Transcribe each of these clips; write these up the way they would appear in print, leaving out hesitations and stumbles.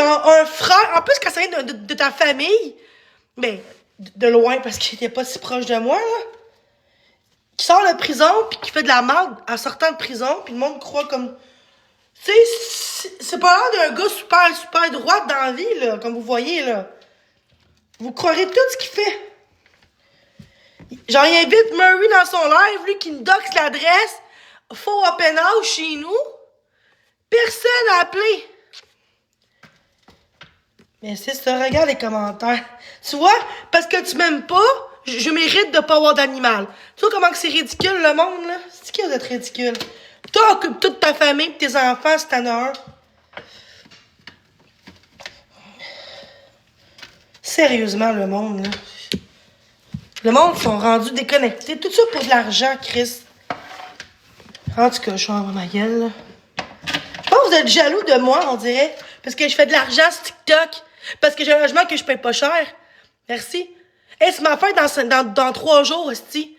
genre un frère, en plus quand ça vient de ta famille, ben, de loin parce qu'il était pas si proche de moi, là, qui sort de prison puis qui fait de la merde en sortant de prison, puis le monde croit comme... Tu sais, c'est pas l'air d'un gars super droit dans la vie, là, comme vous voyez, là. Vous croirez tout ce qu'il fait. Genre, il invite Murray dans son live, lui qui me doxe l'adresse, faux open house chez nous. Personne n'a appelé. Mais c'est ça, regarde les commentaires. Tu vois, parce que tu m'aimes pas, je mérite de pas avoir d'animal. Tu vois comment que c'est ridicule, le monde, là? C'est qui vous êtes ridicule? Toi, occupe toute ta famille et tes enfants si t'en as un. Sérieusement, le monde, là. Le monde sont rendus déconnectés. Tout ça pour de l'argent, Chris. En tout cas, je suis en ma gueule, là. Je pense que vous êtes jaloux de moi, on dirait. Parce que je fais de l'argent sur TikTok. Parce que j'ai un logement que je paye pas cher. Merci. Hey, c'est ma fête dans 3 jours, hostie.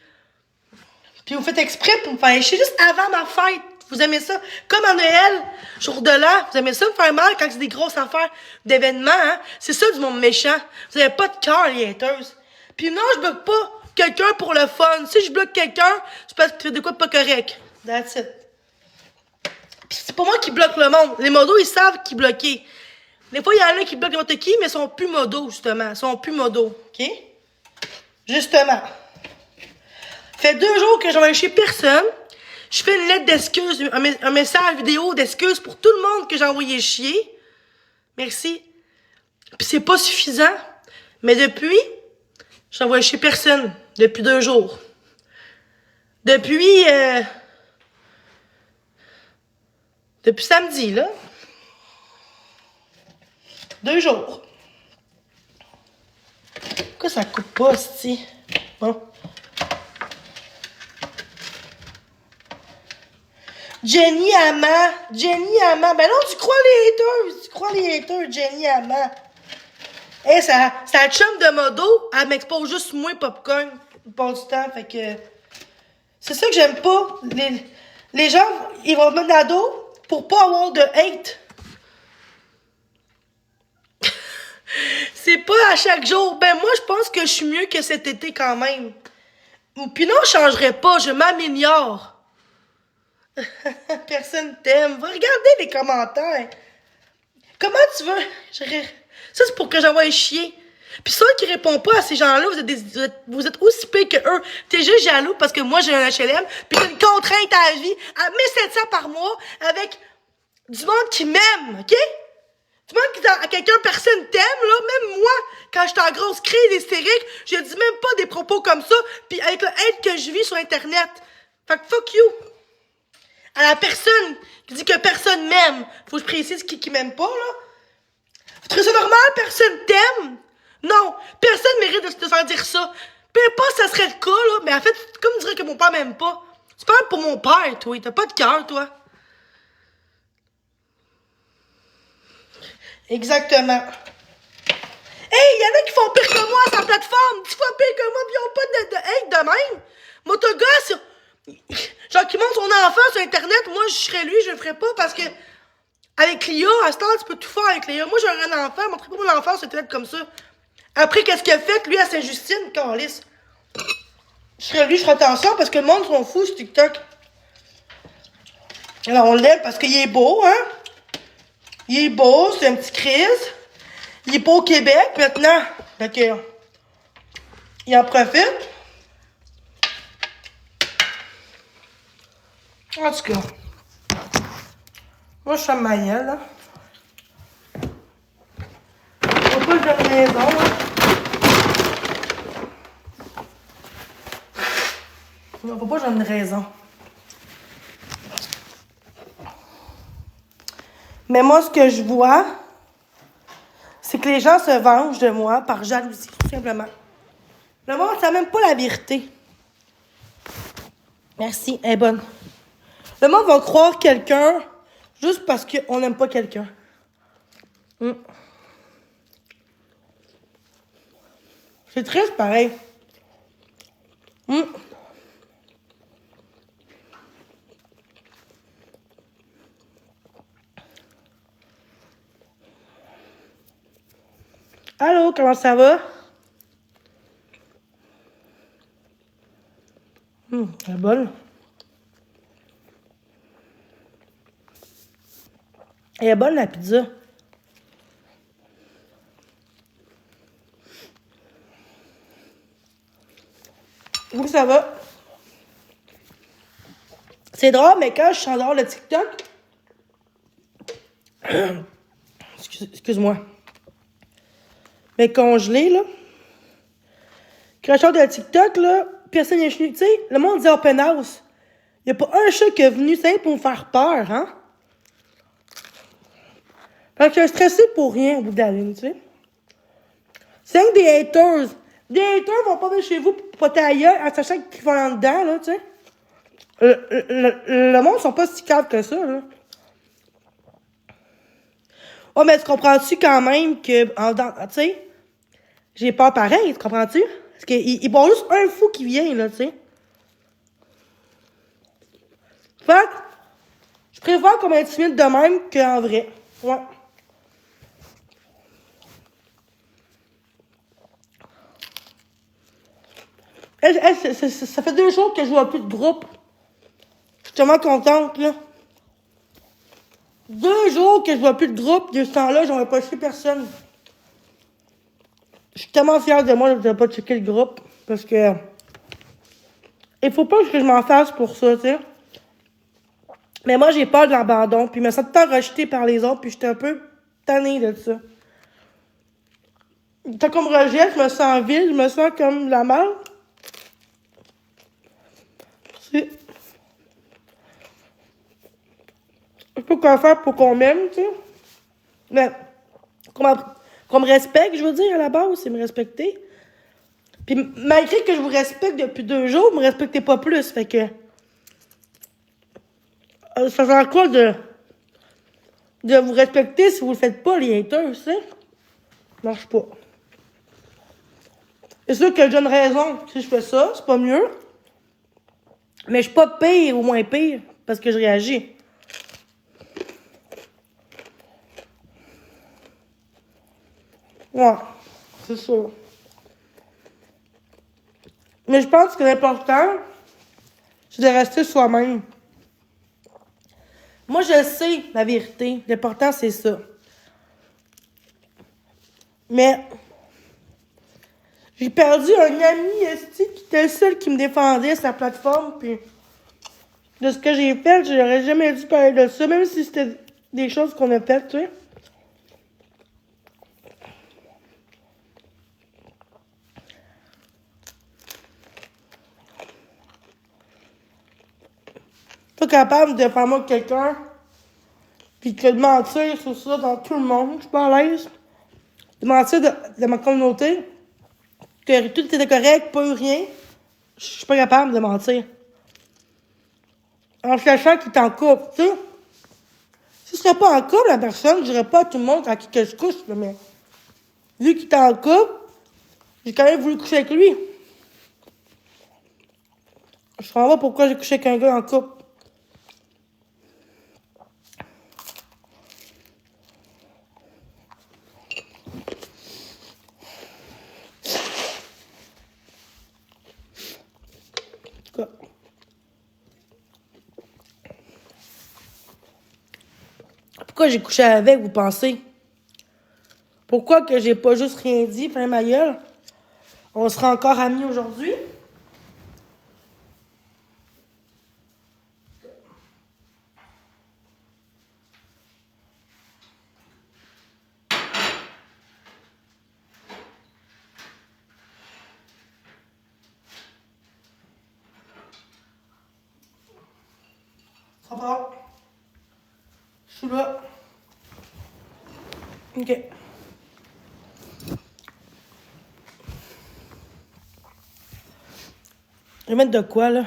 Puis vous faites exprès pour me faire chier juste avant ma fête. Vous aimez ça? Comme en Noël, jour de l'an, vous aimez ça me faire mal quand c'est des grosses affaires d'événements, hein? C'est ça du monde méchant. Vous avez pas de cœur, les haters. Puis non, je bloque pas quelqu'un pour le fun. Si je bloque quelqu'un, c'est parce que tu fais de quoi de pas correct. That's it. Puis c'est pas moi qui bloque le monde. Les modos, ils savent qui bloquer. Des fois, il y en a qui bloquent n'importe qui, mais ils sont plus modos, justement. Ils sont plus modos, OK? Justement. Fait 2 jours que j'envoie chez personne. Je fais une lettre d'excuse, un message vidéo d'excuse pour tout le monde que j'ai envoyé chier. Merci. Puis c'est pas suffisant. Mais depuis, j'envoie chez personne. Depuis 2 jours. Depuis samedi, là. 2 jours. Pourquoi ça coupe pas, c'ti? Bon. Jenny Ama. Ben non, tu crois les haters, Jenny Ama. Hey, ça chum de modo, elle m'expose juste moi popcorn pour du temps, fait que... C'est ça que j'aime pas. Les gens, ils vont me mettre dans le dos pour pas avoir de hate. C'est pas à chaque jour. Ben moi, je pense que je suis mieux que cet été quand même. Puis non, je changerai pas, je m'améliore. Personne t'aime. Va regarder les commentaires. Comment tu veux? Ça, c'est pour que j'envoie chier. Puis ceux qui répondent pas à ces gens-là, vous êtes aussi pires que eux. T'es juste jaloux parce que moi, j'ai un HLM, puis t'as une contrainte à la vie à 1700 par mois avec du monde qui m'aime, OK? Du monde qui à quelqu'un, personne t'aime, là. Même moi, quand j'étais en grosse crise hystérique, je dis même pas des propos comme ça, puis avec le hate que je vis sur Internet. Fait que fuck you. À la personne qui dit que personne m'aime. Faut que je précise qui m'aime pas, là. Vous trouvez ça normal? Personne t'aime? Non. Personne mérite de se faire dire ça. Peu importe, ça serait le cas, là. Mais en fait, c'est comme dire que mon père m'aime pas. Tu parles pour mon père, toi. T'as pas de cœur, toi. Exactement. Hey, y'en a qui font pire que moi sur la plateforme. 10 fois pire que moi, pis ils ont pas de hate de même. Motoga, sur... Genre, qui montre son enfant sur Internet, moi, je serais lui, je le ferais pas parce que avec Léa, à ce temps, tu peux tout faire avec Léa. Moi, j'aurais un enfant, montrer pas mon enfant sur Internet comme ça. Après, qu'est-ce qu'il a fait, lui, à Saint-Justine, câlisse? Je serais lui, je ferais attention parce que le monde sont fous sur TikTok. Alors, on l'aime parce qu'il est beau, hein? Il est beau, c'est un petit crise. Il est pas au Québec, maintenant. Fait que, il en profite. En tout cas, moi, je suis ma gueule, là. Faut pas que je donne raison, là. Non, faut pas que je donne raison. Mais moi, ce que je vois, c'est que les gens se vengent de moi par jalousie, tout simplement. Le monde, ça n'a même pas la vérité. Merci, elle est bonne. Le monde va croire quelqu'un juste parce qu'on n'aime pas quelqu'un. C'est triste, pareil. Allô, comment ça va? Elle est bonne. Elle est bonne, la pizza. Oui, ça va. C'est drôle, mais quand je suis en dehors de TikTok... Excuse-moi. Mais congelé, là. Quand je sors de TikTok, là, personne n'est venu. Tu sais, le monde dit open house. Il n'y a pas un chat qui est venu, c'est pour me faire peur, hein? Fait que je suis stressée pour rien au bout de la ligne, tu sais. C'est rien que des haters. Des haters vont pas venir chez vous pour poter ailleurs en sachant qu'ils vont en dedans, là, tu sais. Le monde sont pas si calmes que ça, là. Oh, mais tu comprends-tu quand même que, tu sais, j'ai peur pareil, tu comprends-tu? Parce qu'il y a juste un fou qui vient, là, tu sais. Fait que, je préfère comme intimide de même qu'en vrai. Ouais. Ça fait 2 jours que je vois plus de groupe. Je suis tellement contente, là. 2 jours que je vois plus de groupe. De ce temps-là, j'en ai pas chez personne. Je suis tellement fière de moi de ne pas checker le groupe. Parce que... il faut pas que je m'en fasse pour ça, tu sais. Mais moi, j'ai peur de l'abandon. Puis, je me sens tout le temps rejetée par les autres. Puis, j'étais un peu tannée de ça. Quand on me rejette, je me sens vide. Je me sens comme la merde. Je sais pas quoi faire pour qu'on m'aime, tu sais. Mais, qu'on me respecte, je veux dire, à la base, c'est me respecter. Puis, malgré que je vous respecte depuis 2 jours, vous me respectez pas plus. Fait que... ça sert à quoi de vous respecter si vous le faites pas, les haters, tu sais? Ça marche pas. C'est sûr que j'ai une raison. Si je fais ça, c'est pas mieux. Mais je suis pas pire ou moins pire parce que je réagis. Ouais, c'est ça. Mais je pense que l'important, c'est de rester soi-même. Moi, je sais la vérité. L'important, c'est ça. Mais j'ai perdu un ami esti qui était le seul qui me défendait sur la plateforme. Puis de ce que j'ai fait, j'aurais jamais dû parler de ça, même si c'était des choses qu'on a faites, tu sais. Pas capable de faire moi quelqu'un, puis de mentir sur ça dans tout le monde. Je suis pas à l'aise. De mentir de ma communauté, que tout était correct, pas eu rien. Je suis pas capable de mentir. En sachant qu'il est en couple, tu sais. Si je serais pas en couple, la personne, je dirais pas à tout le monde à qui que je couche, là, mais vu qu'il est en couple, j'ai quand même voulu coucher avec lui. Je comprends pas pourquoi j'ai couché avec un gars en couple. Pourquoi j'ai couché avec, vous pensez? Pourquoi que j'ai pas juste rien dit, plein ma gueule? On sera encore amis aujourd'hui? Ça va. Je suis là. Ok. Je vais mettre de quoi, là?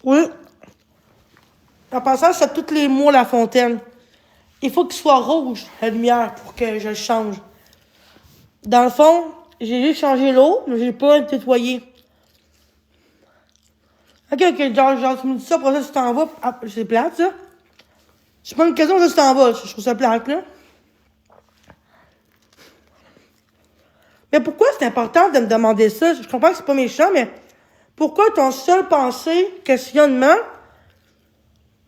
Oui. En passant, c'est tous les mots La Fontaine. Il faut qu'il soit rouge, la lumière, pour que je le change. Dans le fond, j'ai juste changé l'eau, mais j'ai pas nettoyé. Ok, genre, tu me dis ça, pour ça, tu t'en vas. Ah, c'est plate, ça. C'est pas une question, ça, tu t'en vas. Je trouve ça plate, là. Mais pourquoi c'est important de me demander ça? Je comprends que c'est pas méchant, mais pourquoi ton seul pensée, questionnement,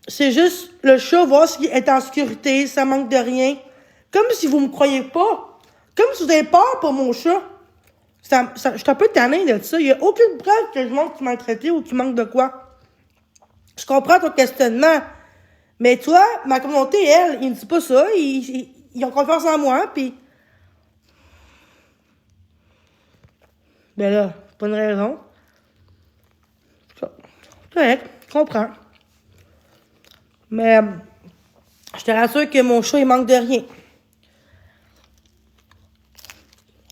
c'est juste le chat, voir s'il est en sécurité, ça manque de rien. Comme si vous me croyez pas. Comme si vous avez peur pour mon chat. Je suis un peu tanné de ça. Il y a aucune preuve que je manque de maltraité ou qu'il manque de quoi. Je comprends ton questionnement. Mais toi, ma communauté, elle, ils ne disent pas ça. Ils ont confiance en moi, puis... Ben là, c'est pas une raison. C'est correct, je comprends. Mais je te rassure que mon chat, il manque de rien.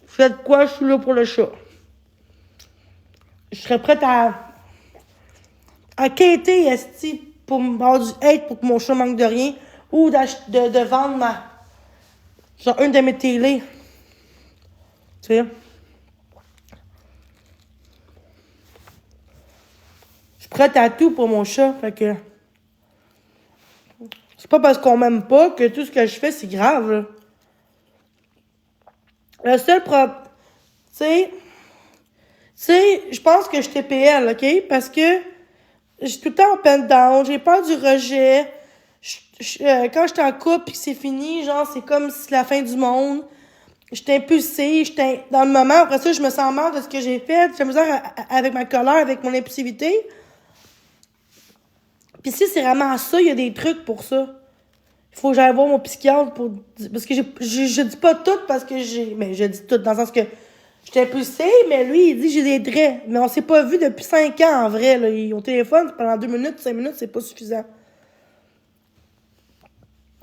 Faites quoi, je suis là pour le chat. Je serais prête à quitter, esti, pour avoir du hate pour que mon chat manque de rien. Ou de vendre genre une de mes télés. Tu sais. Je suis prête à tout pour mon chat. Fait que... C'est pas parce qu'on m'aime pas que tout ce que je fais, c'est grave, là. Le seul problème... Tu sais, je pense que je suis TPL, OK? Parce que j'ai tout le temps en peine down, j'ai peur du rejet. Quand j'étais en couple et que c'est fini, genre, c'est comme si c'est la fin du monde. J'étais impulsée, j'étais dans le moment. Après ça, je me sens mal de ce que j'ai fait. J'ai misère avec ma colère, avec mon impulsivité. Puis si c'est vraiment ça, il y a des trucs pour ça. Il faut que j'aille voir mon psychiatre pour... Parce que je dis pas tout parce que j'ai... Mais je dis tout dans le sens que j'étais impulsée, mais lui, il dit que j'ai des traits. Mais on s'est pas vu depuis 5 ans, en vrai. Là. Au téléphone, pendant 2 minutes, 5 minutes, c'est pas suffisant.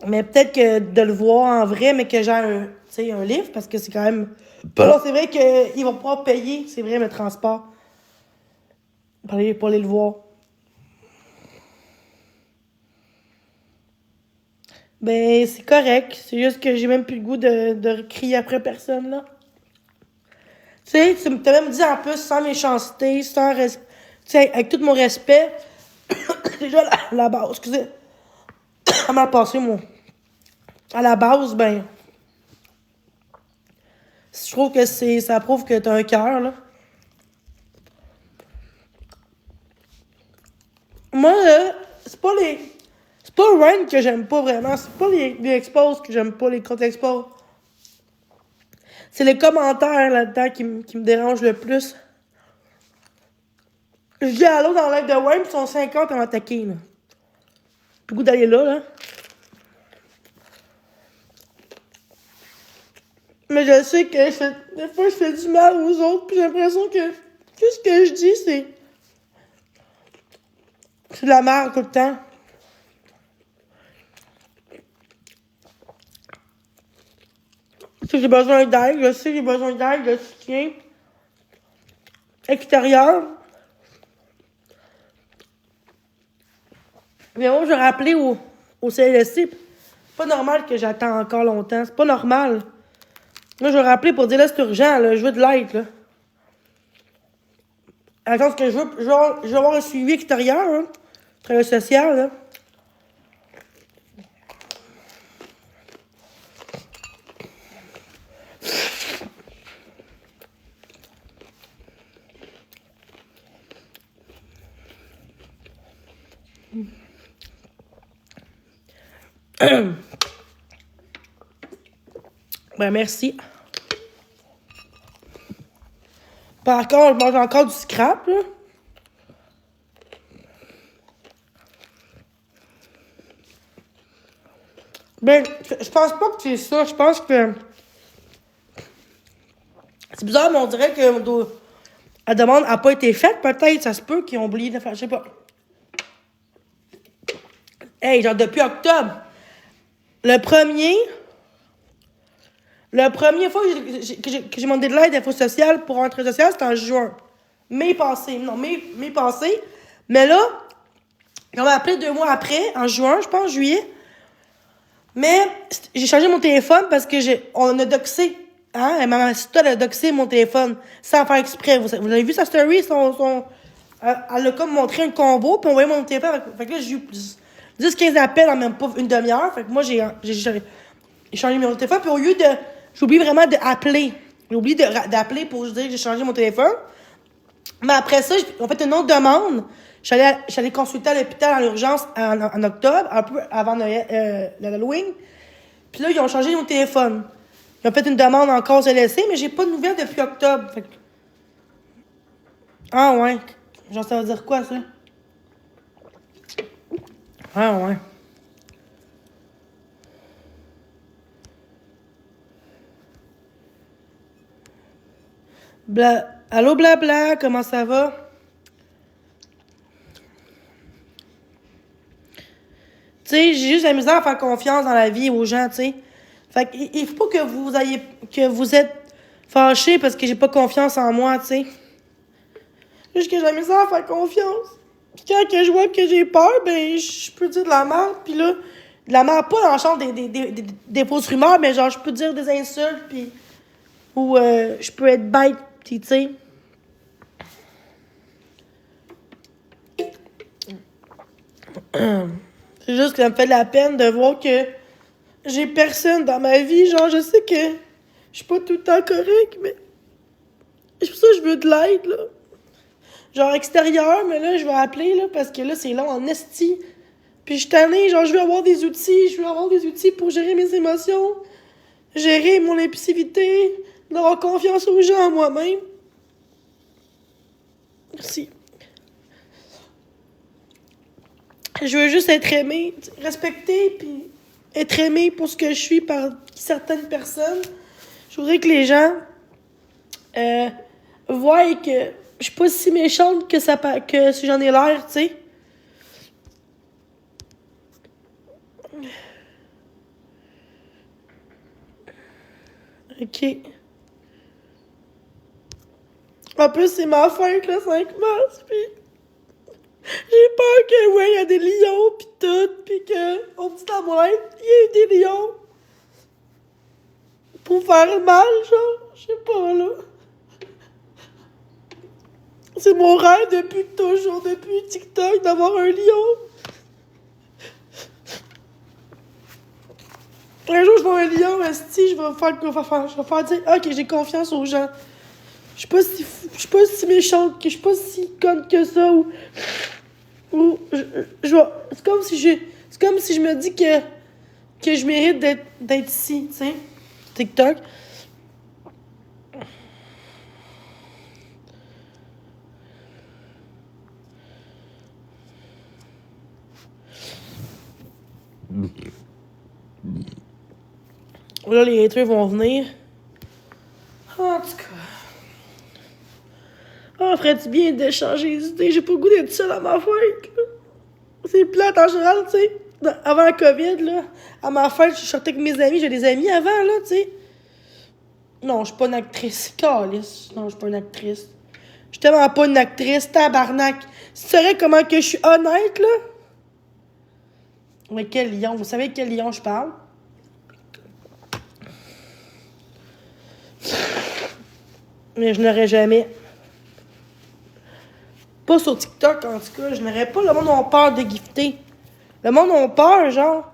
Mais peut-être que de le voir en vrai, mais que j'ai un livre, parce que c'est quand même... Alors, c'est vrai qu'ils vont pouvoir payer, c'est vrai, le transport. Pour aller le voir. Ben, c'est correct. C'est juste que j'ai même plus le goût de crier après personne, là. Tu sais, tu t'as même dit en plus, sans méchanceté, sans respect. Tu sais, avec tout mon respect. Déjà, la base, excusez. Ça m'a passé, moi. À la base, ben. Je trouve que ça prouve que t'as un cœur, là. Moi, là, c'est pas Ryan que j'aime pas vraiment. C'est pas les expos que j'aime pas, les comptes expos. C'est les commentaires là-dedans qui me dérangent le plus. Je dis allô dans l'aide de Wayne, ils sont 50 à m'attaquer, là. J'ai le goût d'aller là. Mais je sais que des fois, je fais du mal aux autres, puis j'ai l'impression que tout ce que je dis, c'est de la merde tout le temps. Je sais que j'ai besoin d'aide, de soutien extérieur. Mais moi, je vais rappeler au CLSC. C'est pas normal que j'attends encore longtemps. C'est pas normal. Moi, je vais rappeler pour dire là, c'est urgent, là. Je veux de l'aide, là. Attends, que je veux avoir un suivi extérieur, hein. Travail social, là. Ben, merci. Par contre, je mange encore du scrap, là. Ben, je pense pas que c'est ça. Je pense que... C'est bizarre, mais on dirait que la demande n'a pas été faite. Peut-être, ça se peut qu'ils ont oublié de faire... Je sais pas. Hey, genre, depuis octobre. La première fois que j'ai demandé de l'aide à Info Sociale pour rentrée sociale, c'était en juin. Mai passé. Non, mai passé. Mais là, on m'a appelé 2 mois après, en juin, je pense, juillet. Mais j'ai changé mon téléphone parce que on a doxé. Hein? Ma Sita a doxé mon téléphone sans faire exprès. Vous avez vu sa story, son Elle a comme montré un combo, puis on voyait mon téléphone. Fait que là, j'ai eu 10-15 appels en même pas une demi-heure. Fait que moi, j'ai changé le numéro de téléphone, puis au lieu de... J'ai oublié vraiment d'appeler. J'ai oublié d'appeler pour dire que j'ai changé mon téléphone. Mais après ça, j'ai fait une autre demande. J'allais consulter à l'hôpital en urgence en octobre, un peu avant l'Halloween. Puis là, ils ont changé mon téléphone. Ils ont fait une demande encore CLSC, mais j'ai pas de nouvelles depuis octobre. Fait que... Ah ouais. Genre, ça veut dire quoi, ça? Ah ouais. Allô, blabla, comment ça va? Tu sais, j'ai juste la misère à faire confiance dans la vie aux gens, tu sais. Fait qu'il faut pas que vous êtes fâchés parce que j'ai pas confiance en moi, tu sais. Juste que j'ai la misère à faire confiance. Puis quand que je vois que j'ai peur, ben, je peux dire de la merde. Puis là, de la merde, pas dans le genre des fausses rumeurs, mais genre, je peux dire des insultes, puis... Ou je peux être bête, tu sais. C'est juste que ça me fait de la peine de voir que j'ai personne dans ma vie. Genre, je sais que je suis pas tout le temps correct, mais c'est pour ça que je veux de l'aide, là. Genre extérieur, mais là, je vais appeler, là, parce que là, c'est long en esti. Puis je suis tannée, genre, je veux avoir des outils pour gérer mes émotions, gérer mon impulsivité, d'avoir confiance aux gens, en moi-même. Merci. Je veux juste être aimée, respectée, puis être aimée pour ce que je suis par certaines personnes. Je voudrais que les gens voient que je suis pas si méchante que si j'en ai l'air, tu sais. OK. En plus, c'est ma fête, le 5 mars, puis j'ai peur que, ouais, il y a des lions, pis tout, pis que, au petit amourette, il y a des lions. Pour faire mal, genre, je sais pas, là. C'est mon rêve depuis toujours, depuis TikTok, d'avoir un lion. Un jour, je vois un lion, esti, je vais faire dire, ok, j'ai confiance aux gens. Je suis pas si méchante, je suis pas si conne que ça, ou c'est comme si je me dis que je mérite d'être ici, tu sais, TikTok. Là, les haters vont venir. En tout cas. Ah, ferais-tu bien d'échanger les idées? J'ai pas le goût d'être seule à ma fête. C'est plate en général, tu sais. Avant la COVID, là, à ma fête, je sortais avec mes amis. J'ai des amis avant, là, tu sais. Non, je suis pas une actrice. Calice. Non, je suis pas une actrice. Je suis tellement pas une actrice, tabarnak. Tu saurais comment que je suis honnête, là? Mais quel lion? Vous savez quel lion je parle? Mais je n'aurais jamais. Pas sur TikTok, en tout cas. Je n'aurais pas. Le monde a peur de gifter. Le monde a peur, genre.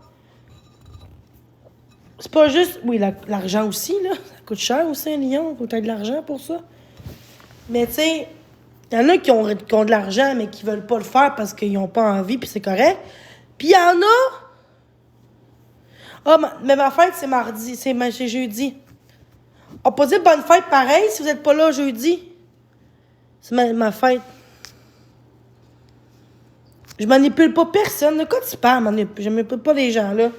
C'est pas juste... Oui, l'argent aussi, là. Ça coûte cher aussi, un lion. Faut que t'aies de l'argent pour ça. Mais, tu sais, il y en a qui ont de l'argent, mais qui veulent pas le faire parce qu'ils ont pas envie, puis c'est correct. Puis il y en a... Ah, mais ma fête, c'est mardi. C'est jeudi. On peut dire bonne fête pareil si vous êtes pas là jeudi. C'est ma fête. Je manipule pas personne. De quoi tu parles? Je manipule pas les gens, là.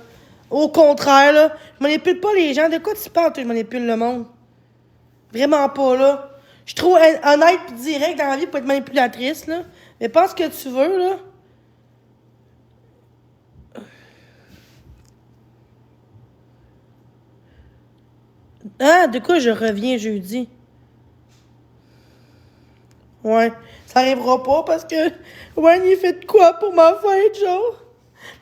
Au contraire, là. Je manipule pas les gens. De quoi tu parles, toi? Je manipule le monde. Vraiment pas, là. Je suis trop honnête pis direct dans la vie pour être manipulatrice, là. Mais pense ce que tu veux, là. Ah, de quoi je reviens jeudi? Ouais. Ça arrivera pas parce que... Ouais, il fait de quoi pour ma fête, genre?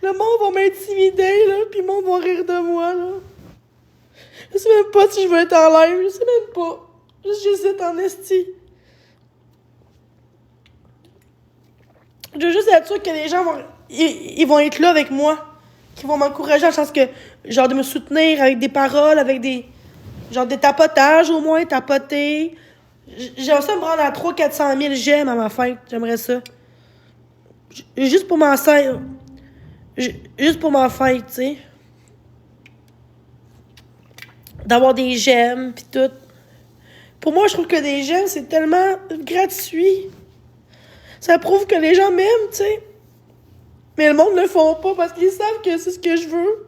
Le monde va m'intimider, là, pis le monde va rire de moi, là. Je sais même pas si je veux être en live, je sais même pas. Juste j'hésite en esti. Je veux juste être sûr que les gens vont, ils vont être là avec moi. Qui vont m'encourager en sens que, genre, de me soutenir avec des paroles, avec des, genre, des tapotages au moins, tapoter. J'aimerais ça me rendre à 300 000 400 000 j'aime à ma fête. J'aimerais ça. Juste pour ma fête. Juste pour ma fête, tu sais. D'avoir des j'aime, pis tout. Pour moi, je trouve que des j'aime, c'est tellement gratuit. Ça prouve que les gens m'aiment, tu sais. Mais le monde ne le font pas parce qu'ils savent que c'est ce que je veux.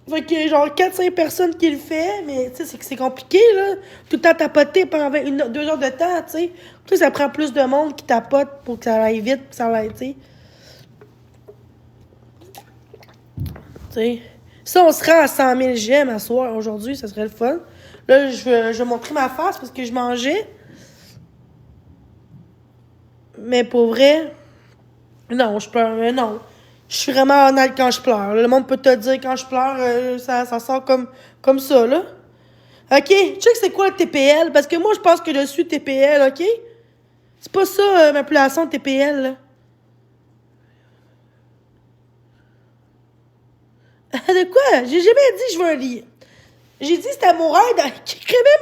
Fait qu'il y a genre 4-5 personnes qui le font, mais tu sais, c'est compliqué, là. Tout le temps tapoter pendant 2 heures de temps, tu sais. Tu sais, ça prend plus de monde qui tapote pour que ça aille vite, que ça aille, tu sais. Tu sais. Si on se rend à 100 000 j'aime à soir, aujourd'hui, ça serait le fun. Là, je vais montrer ma face parce que je mangeais. Mais pour vrai, non, je pleure, non. Je suis vraiment honnête quand je pleure. Le monde peut te dire quand je pleure, ça sort comme ça, là. OK? Check c'est quoi le TPL? Parce que moi, je pense que je suis TPL, OK? C'est pas ça, ma appellation TPL, là. De quoi? J'ai jamais dit je veux un lit. J'ai dit c'était mon rêve. Même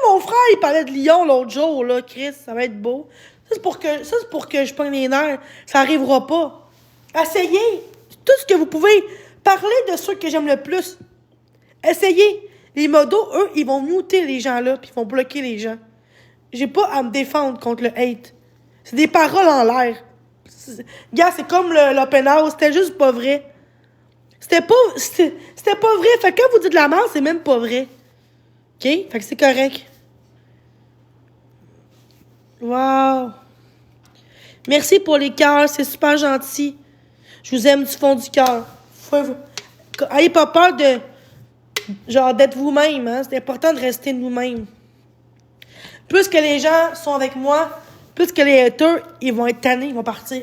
mon frère, il parlait de lion l'autre jour, là. Chris, ça va être beau. Ça, c'est pour que je pogne les nerfs. Ça arrivera pas. Essayez. Tout ce que vous pouvez. Parler de ceux que j'aime le plus. Essayez. Les modos, eux, ils vont muter les gens là, puis ils vont bloquer les gens. J'ai pas à me défendre contre le hate. C'est des paroles en l'air. Gars, c'est comme l'open house, c'était juste pas vrai. C'était pas vrai. Fait que quand vous dites de la merde, c'est même pas vrai. OK? Fait que c'est correct. Wow. Merci pour les cœurs, c'est super gentil. Je vous aime du fond du cœur. Ayez pas peur de... Genre, d'être vous-même, hein. C'est important de rester nous-mêmes. Plus que les gens sont avec moi, plus que les haters, ils vont être tannés, ils vont partir.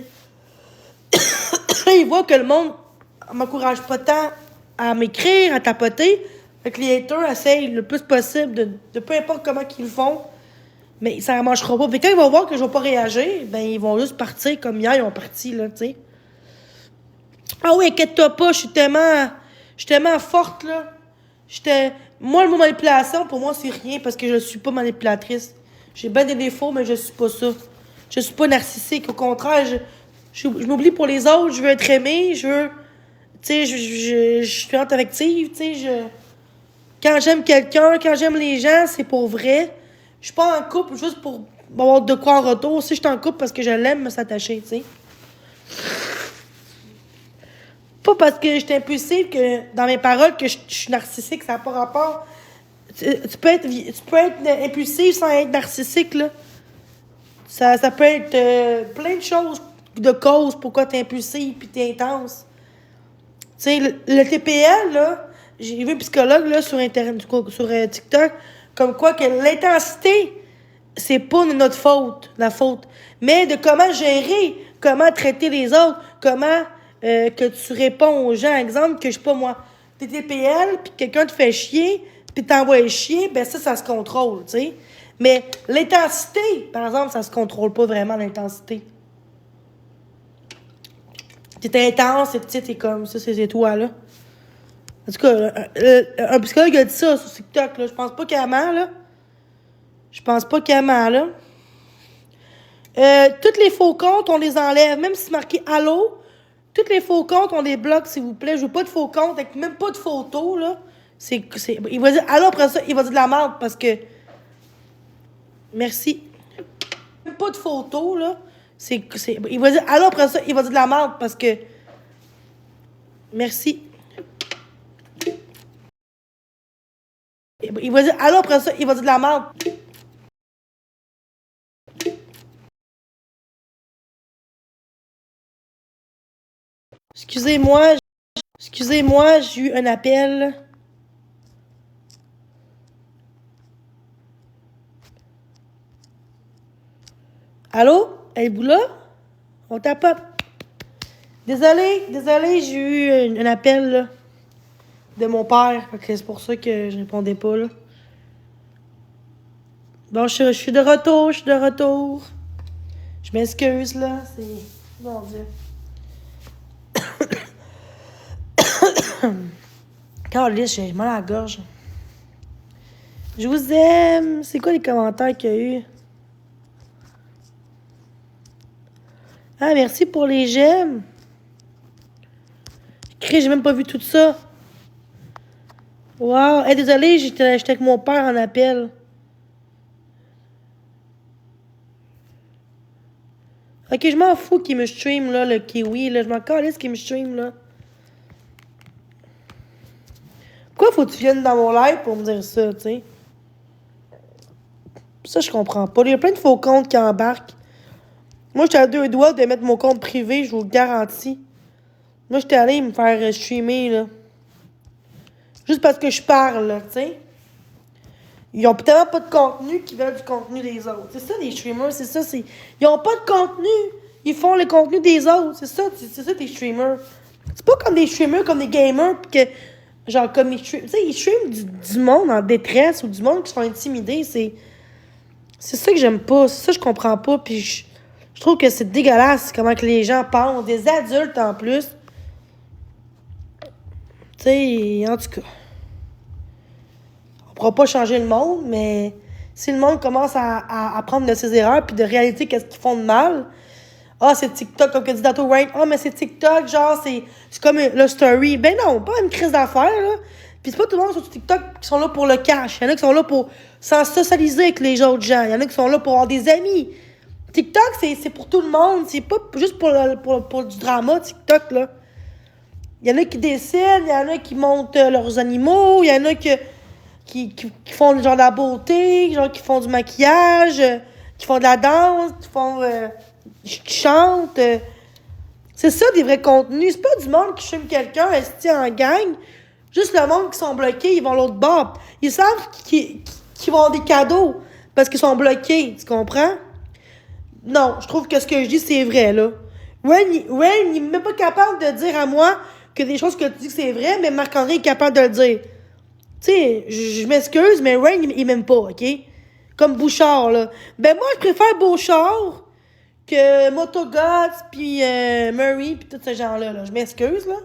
Ils voient que le monde m'encourage pas tant à m'écrire, à tapoter. Fait que les haters essayent le plus possible de peu importe comment qu'ils le font, mais ça ne marchera pas. Puis quand ils vont voir que je vais pas réagir, ben ils vont juste partir comme hier, ils ont parti, là, tu sais. Ah oui, inquiète-toi pas, je suis tellement forte, là. Moi, le mot manipulation, pour moi, c'est rien parce que je suis pas manipulatrice. J'ai bien des défauts, mais je suis pas ça. Je suis pas narcissique. Au contraire, je m'oublie pour les autres. Je veux être aimée. Je veux... Tu sais, je suis affective. Tu sais, quand j'aime quelqu'un, quand j'aime les gens, c'est pour vrai. Je suis pas en couple juste pour avoir de quoi en retour. Si je suis en couple parce que je l'aime, me s'attacher, tu sais. Pas parce que je suis impulsive que dans mes paroles que je suis narcissique, ça n'a pas rapport. Tu peux être impulsive sans être narcissique, là. Ça peut être plein de choses, de causes pourquoi t'es impulsive puis t'es intense. Tu sais, le TPL, là, j'ai vu un psychologue, là, sur Internet, sur TikTok, comme quoi que l'intensité, c'est pas de notre faute, la faute, mais de comment gérer, comment traiter les autres, comment que tu réponds aux gens. Exemple, que je sais pas moi, t'es TPL, puis quelqu'un te fait chier, puis t'envoies chier, ben ça se contrôle, tu sais. Mais l'intensité, par exemple, ça se contrôle pas vraiment, l'intensité. T'es intense, et tu sais, t'es comme ça, c'est toi, là. En tout cas, un psychologue a dit ça sur TikTok, là. Je pense pas qu'il ment, là. Je pense pas qu'il ment, là. Tous les faux comptes, on les enlève. Même si c'est marqué allô, tous les faux comptes, on les bloque, s'il vous plaît. Je veux pas de faux comptes, avec même pas de photos, là. Il va dire allô après ça, il va dire de la merde parce que. Merci. Même pas de photos, là. Il va dire allô après ça, il va dire de la merde parce que. Merci. Il va dire allô après ça, il va dire de la merde. Excusez-moi, j'ai eu un appel. Allô? Êtes-vous là? On tapote. Désolé, j'ai eu un appel là, de mon père. C'est pour ça que je répondais pas, là. Bon, je suis de retour. Je m'excuse, là. Mon Dieu. Calisse, j'ai mal à la gorge. Je vous aime. C'est quoi les commentaires qu'il y a eu? Ah, merci pour les j'aime. J'ai même pas vu tout ça. Wow. Hey, désolé, j'étais avec mon père en appel. Ok, je m'en fous qu'il me stream, là, le kiwi, là. Je m'en calisse qu'il me stream, là. Pourquoi faut que tu viennes dans mon live pour me dire ça, tu sais? Ça, je comprends pas. Il y a plein de faux comptes qui embarquent. Moi, j'étais à 2 doigts de mettre mon compte privé, je vous le garantis. Moi, j'étais allé me faire streamer, là. Juste parce que je parle, là, tu sais. Ils ont tellement pas de contenu qu'ils veulent du contenu des autres. C'est ça, les streamers, c'est ça. Ils ont pas de contenu. Ils font le contenu des autres. C'est ça, des streamers. C'est pas comme des streamers, comme des gamers, pis que, genre, comme ils streament. Tu sais, ils streament du monde en détresse ou du monde qui se font intimider. C'est ça que j'aime pas. C'est ça que je comprends pas. Puis je trouve que c'est dégueulasse comment que les gens pensent. Des adultes en plus. Tu sais, en tout cas. On pourra pas changer le monde, mais si le monde commence à apprendre de ses erreurs puis de réaliser qu'est-ce qu'ils font de mal. Ah, c'est TikTok, comme que dit Dato Rain. Ah, mais c'est TikTok, genre, c'est comme le story. Ben non, pas une crise d'affaires, là. Puis c'est pas tout le monde sur TikTok qui sont là pour le cash. Il y en a qui sont là pour socialiser avec les autres gens. Il y en a qui sont là pour avoir des amis. TikTok, c'est pour tout le monde. C'est pas juste pour du drama, TikTok, là. Il y en a qui dessinent, il y en a qui montent leurs animaux, il y en a qui font genre de la beauté, genre qui font du maquillage, qui font de la danse, qui chantent. C'est ça des vrais contenus. C'est pas du monde qui filme quelqu'un assis en gang. Juste le monde qui sont bloqués, ils vont l'autre bord. Ils savent qu'ils vont avoir des cadeaux parce qu'ils sont bloqués. Tu comprends? Non, je trouve que ce que je dis, c'est vrai, là. Wayne, il est même pas capable de dire à moi que des choses que tu dis que c'est vrai, mais Marc-André est capable de le dire. Tu sais, je m'excuse, mais Wayne, il m'aime pas, OK? Comme Bouchard, là. Ben moi, je préfère Bouchard que Motogots, puis Murray, puis tous ces gens-là, là. Je m'excuse, là.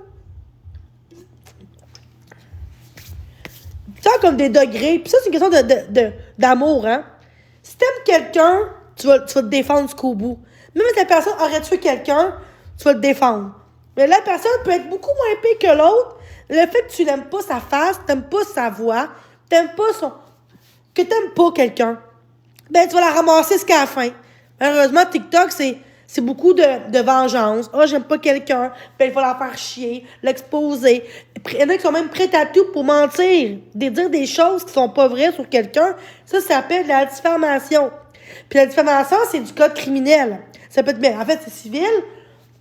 Ça, comme des degrés. Puis ça, c'est une question d'amour, hein? Si t'aimes quelqu'un, tu vas te défendre jusqu'au bout. Même si la personne aurait tué quelqu'un, tu vas te défendre. Mais la personne peut être beaucoup moins pire que l'autre. Le fait que tu n'aimes pas sa face, t'aimes pas sa voix, t'aimes pas son... que t'aimes pas quelqu'un, ben tu vas la ramasser jusqu'à la fin. Malheureusement, TikTok, c'est beaucoup de vengeance. Ah, j'aime pas quelqu'un, ben il va la faire chier, l'exposer. Il y en a qui sont même prêts à tout pour mentir, dire des choses qui sont pas vraies sur quelqu'un. Ça s'appelle la diffamation. Puis la diffamation, c'est du code criminel. Ça peut être... En fait, c'est civil,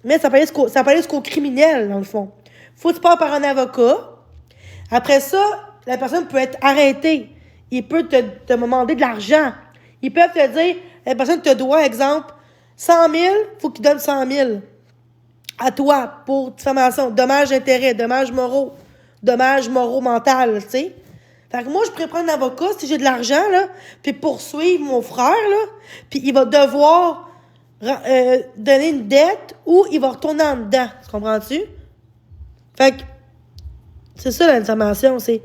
mais ça peut aller jusqu'au criminel, dans le fond. Faut que tu passes par un avocat. Après ça, la personne peut être arrêtée. Il peut te demander de l'argent. Ils peuvent te dire, la personne te doit, exemple, 100 000, faut qu'il donne 100 000 à toi pour diffamation, dommages d'intérêt, dommages moraux mental, tu sais. Fait que moi, je pourrais prendre un avocat si j'ai de l'argent, là, puis poursuivre mon frère, là, puis il va devoir donner une dette ou il va retourner en dedans. Tu comprends-tu? Fait que c'est ça la diffamation, c'est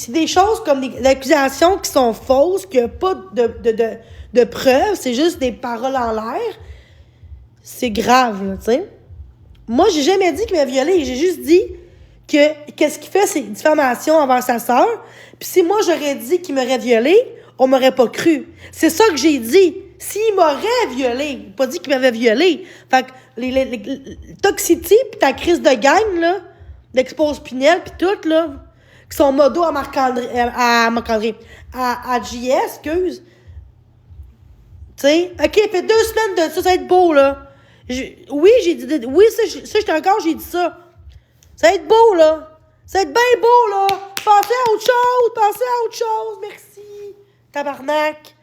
des choses comme des accusations qui sont fausses, qu'il n'y a pas de preuves, c'est juste des paroles en l'air. C'est grave, là, tu sais. Moi, j'ai jamais dit qu'il m'a violé, j'ai juste dit que qu'est-ce qu'il fait, c'est une diffamation envers sa sœur. Puis si moi, j'aurais dit qu'il m'aurait violé, on m'aurait pas cru. C'est ça que j'ai dit. S'il m'aurait violé, pas dit qu'il m'avait violé. Fait que les Toxicity pis ta crise de gang, là, d'Expose Pinel pis tout, là, qui sont modos à à JS, excuse. Tu sais, OK, fait 2 semaines de ça, ça va être beau, là. Oui, j'ai dit, oui, j'ai dit ça. Ça va être beau, là. Ça va être bien beau, là. Pensez à autre chose, merci. Tabarnak.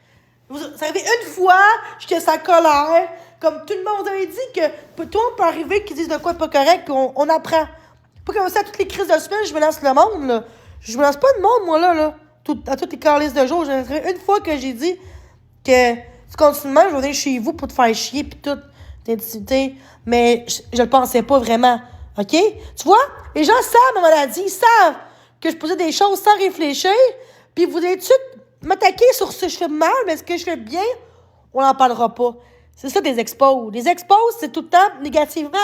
Ça arrivé une fois, j'étais sa colère. Comme tout le monde, vous avez dit que tout le monde peut arriver qu'ils disent de quoi pas correct, qu'on apprend. Pas comme ça, à toutes les crises de semaine, je menace le monde, là. Je menace pas le monde, moi, là. À toutes les calices de jour. J'ai une fois que j'ai dit que tu continues, je vais venir chez vous pour te faire chier, pis tout. Mais je le pensais pas vraiment. OK? Tu vois? Les gens savent ma maladie. Ils savent que je posais des choses sans réfléchir. Puis vous allez tout de suite m'attaquer sur ce que je fais mal, mais ce que je fais bien, on n'en parlera pas. C'est ça des expos. Les expos, c'est tout le temps négativement.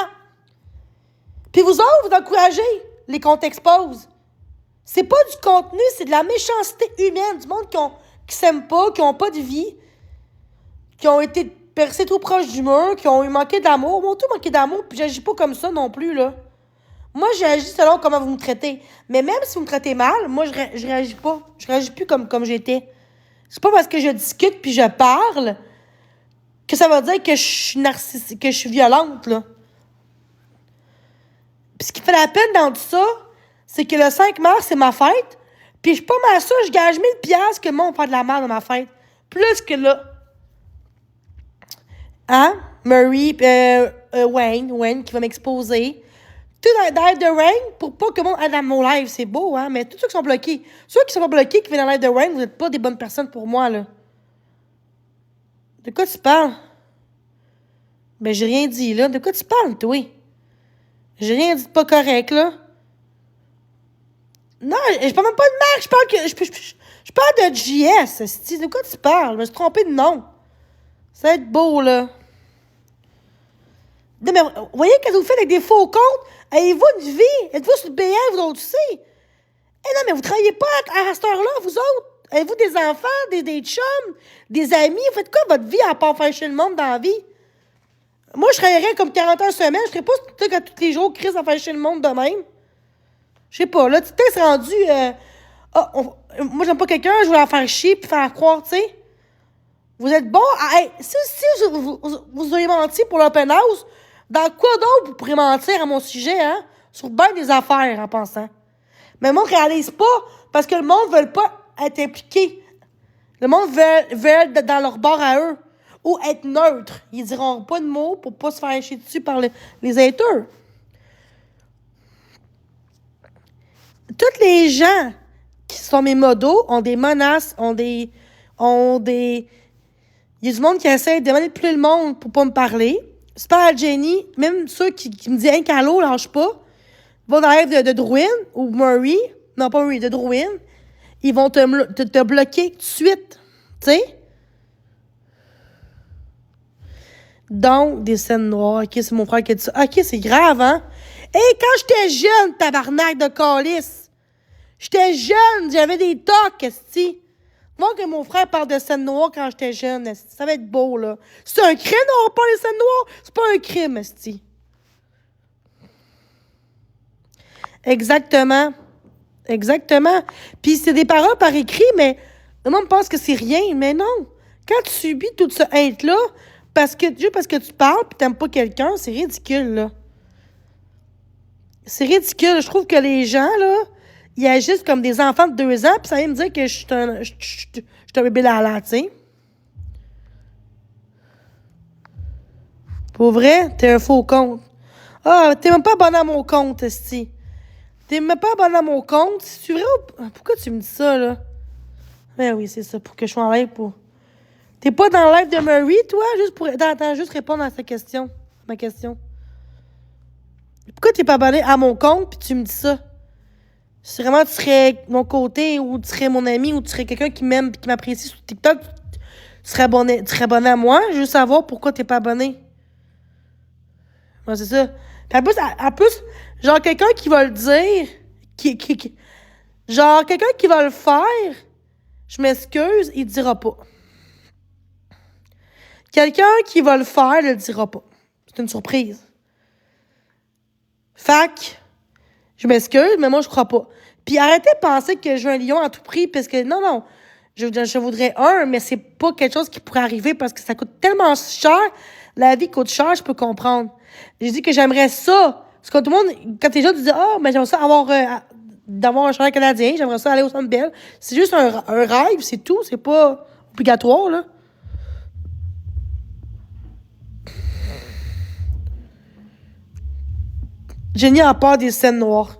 Puis vous autres, vous encouragez les comptes expos. C'est pas du contenu, c'est de la méchanceté humaine. Du monde qui s'aime pas, qui ont pas de vie, qui ont été percés trop proches du mur, qui ont eu manqué d'amour. Moi, tout manqué d'amour, puis j'agis pas comme ça non plus, là. Moi, j'agis selon comment vous me traitez. Mais même si vous me traitez mal, moi, je réagis pas. Je réagis plus comme j'étais. C'est pas parce que je discute puis je parle que ça veut dire que je suis narcissique, que je suis violente, là. Puis ce qui fait la peine dans tout ça, c'est que le 5 mars, c'est ma fête. Puis je suis pas mal ça, je gage 1000$ que le monde va faire de la merde à ma fête. Plus que là. Hein? Murray, Wayne qui va m'exposer. Tout dans live de Wayne pour pas que le monde aille dans mon live. C'est beau, hein? Mais tous ceux qui sont bloqués. Ceux qui sont pas bloqués, qui viennent dans live de Wayne, vous n'êtes pas des bonnes personnes pour moi, là. De quoi tu parles? Ben, j'ai rien dit, là. De quoi tu parles, toi? J'ai rien dit de pas correct, là. Non, je parle même pas de Marc. Je parle de JS. De quoi tu parles? Je me suis trompé de nom. Ça va être beau, là. Non, mais vous voyez qu'est-ce que vous faites avec des faux comptes? Avez-vous une vie? Êtes-vous sur le BR, vous autres aussi? Eh non, mais vous travaillez pas à cette heure-là, vous autres? Avez-vous des enfants, des chums, des amis? Vous faites quoi votre vie à part faire chez le monde dans la vie? Moi, je travaillerais comme 40 heures semaine. Je serais pas que tous les jours, Chris, à faire chez le monde de même. Je sais pas, là, tu t'es rendu... moi, j'aime pas quelqu'un, je vais la faire chier puis faire croire, tu sais. Vous êtes bon à... Hey, si vous auriez menti pour l'open house, dans quoi d'autre vous pourrez mentir à mon sujet, hein? Sur bien des affaires, en pensant. Mais le monde ne réalise pas, parce que le monde ne veut pas être impliqué. Le monde veut être dans leur bord à eux. Ou être neutre. Ils diront pas de mots pour pas se faire chier dessus par les haters. Tous les gens qui sont mes modos ont des menaces, Il y a du monde qui essaie de manipuler le monde pour pas me parler. C'est pas Jenny, même ceux qui me disent un calo, lâche pas, vont dans la rêve de Druin ou Murray, non pas Murray, de Druin, ils vont te bloquer tout de suite. Tu sais? Donc, des scènes noires. OK, c'est mon frère qui a dit ça. OK, c'est grave, hein? Hey, quand j'étais jeune, tabarnak de calice, j'étais jeune, j'avais des tocs, esti. Moi, que mon frère parle de scènes noires quand j'étais jeune, esti. Ça va être beau, là. C'est un crime d'avoir pas les scènes noires? C'est pas un crime, esti. Exactement. Exactement. Puis c'est des paroles par écrit, mais le monde pense que c'est rien. Mais non. Quand tu subis toute ce hate-là, juste parce que tu parles et t'aimes pas quelqu'un, c'est ridicule, là. C'est ridicule. Je trouve que les gens, là, ils agissent comme des enfants de 2 ans, puis ça vient me dire que je suis un bébé lala, tu sais. Pour vrai, t'es un faux compte. Ah, t'es même pas abonné à mon compte, esti. T'es même pas abonné à mon compte. C'est vrai ou... Pourquoi tu me dis ça, là? Ben oui, c'est ça, pour que je sois en live pour... T'es pas dans le live de Murray, toi? Attends, juste répondre à ma question. Pourquoi t'es pas abonné à mon compte puis tu me dis ça? Si vraiment tu serais de mon côté ou tu serais mon ami ou tu serais quelqu'un qui m'aime et qui m'apprécie sur TikTok, tu serais abonné à moi. Je veux savoir pourquoi t'es pas abonné. Ouais, c'est ça. Puis en plus, genre quelqu'un qui va le dire, genre quelqu'un qui va le faire, je m'excuse, il le dira pas. Quelqu'un qui va le faire, ne le dira pas. C'est une surprise. Fac, je m'excuse, mais moi, je crois pas. Puis arrêtez de penser que je veux un lion à tout prix, parce que non, je voudrais un, mais c'est pas quelque chose qui pourrait arriver parce que ça coûte tellement cher. La vie coûte cher, je peux comprendre. J'ai dit que j'aimerais ça. Parce que tout le monde, quand t'es jeune, tu dis, mais j'aimerais ça d'avoir un chandail canadien, j'aimerais ça aller au Centre Bell. C'est juste un rêve, c'est tout, c'est pas obligatoire, là. Jenny a peur des scènes noires.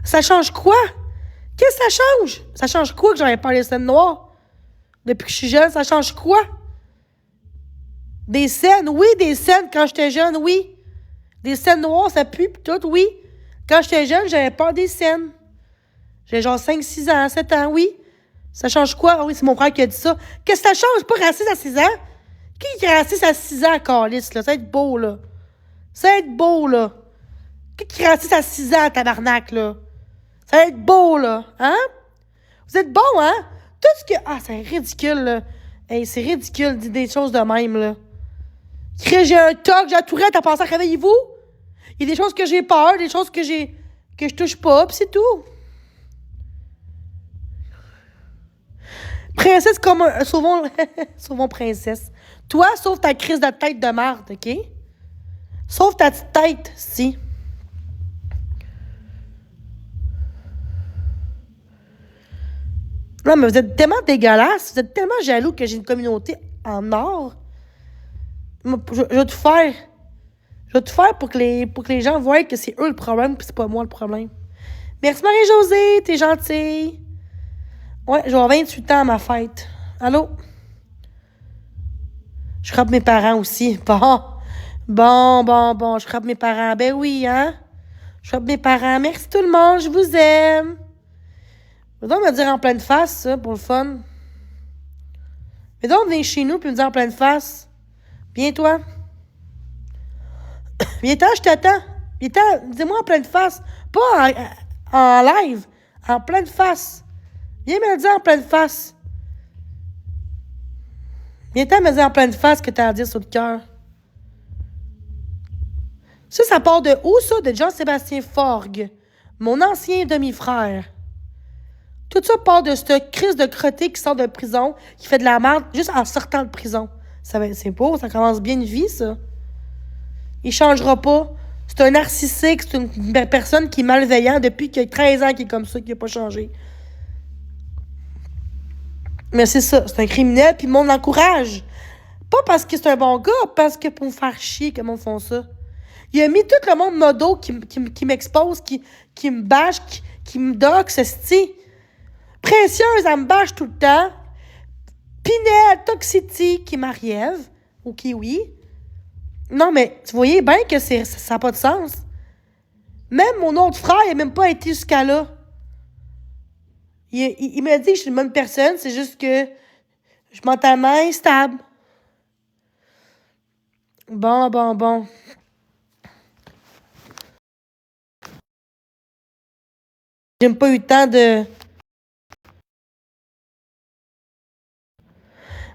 Ça change quoi? Qu'est-ce que ça change? Ça change quoi que j'aurais peur des scènes noires? Depuis que je suis jeune, ça change quoi? Des scènes, oui, des scènes quand j'étais jeune, oui. Des scènes noires, ça pue, pis tout, oui. Quand j'étais jeune, j'avais peur des scènes. J'avais genre 5, 6 ans, 7 ans, oui. Ça change quoi? Ah oui, c'est mon frère qui a dit ça. Qu'est-ce que ça change? Pas raciste à 6 ans? Qui est raciste à 6 ans, Calice, là? Ça va être beau, là. Ça va être beau, là. Qui est raciste à 6 ans, tabarnak, là? Ça va être beau, là. Hein? Vous êtes bon, hein? Tout ce que... Ah, c'est ridicule, là. Hey, c'est ridicule de dire des choses de même, là. J'ai un toc, j'ai un tourette à penser, réveillez-vous. Il y a des choses que j'ai peur, des choses que je touche pas, pis c'est tout. Princesse comme un... Sauvons... Sauvons princesse. Toi, sauve ta crise de tête de marde, OK? Sauve ta petite tête, si. Non, mais vous êtes tellement dégueulasse, vous êtes tellement jaloux que j'ai une communauté en or. Je vais tout faire. Je vais tout faire pour que les gens voient que c'est eux le problème, puis c'est pas moi le problème. Merci Marie-Josée, t'es gentille. Ouais, je vais avoir 28 ans à ma fête. Allô? Je frappe mes parents aussi. Bon. Je frappe mes parents. Ben oui, hein? Je frappe mes parents. Merci tout le monde, je vous aime. Vous donc me dire en pleine face, ça, pour le fun. Mais donc, venez chez nous puis me dire en pleine face. Viens, toi. Viens-t'en, je t'attends. Viens-t'en, dis-moi en pleine face. Pas en live, en pleine face. Viens me le dire en pleine face. Viens-t'en me dire en pleine face ce que t'as à dire sur le cœur. Ça part de où, ça? De Jean-Sébastien Forgue, mon ancien demi-frère. Tout ça part de cette crise de crotté qui sort de prison, qui fait de la merde juste en sortant de prison. C'est beau, ça commence bien une vie, ça. Il changera pas. C'est un narcissique, c'est une personne qui est malveillante depuis qu'il y a 13 ans qu'il est comme ça, qui n'a pas changé. Mais c'est ça, c'est un criminel, puis le monde l'encourage. Pas parce que c'est un bon gars, parce que pour me faire chier, comment ils font ça. Il a mis tout le monde modo qui m'expose, qui me bâche, qui me doxe, esti. Précieuse, elle me bâche tout le temps. Pinel, Toxity, qui m'arrive, ou Kiwi. Non, mais vous voyez bien que ça n'a pas de sens. Même mon autre frère, il n'a même pas été jusqu'à là. Il m'a dit que je suis une bonne personne, c'est juste que je suis mentalement instable. Bon. J'ai même pas eu le temps de...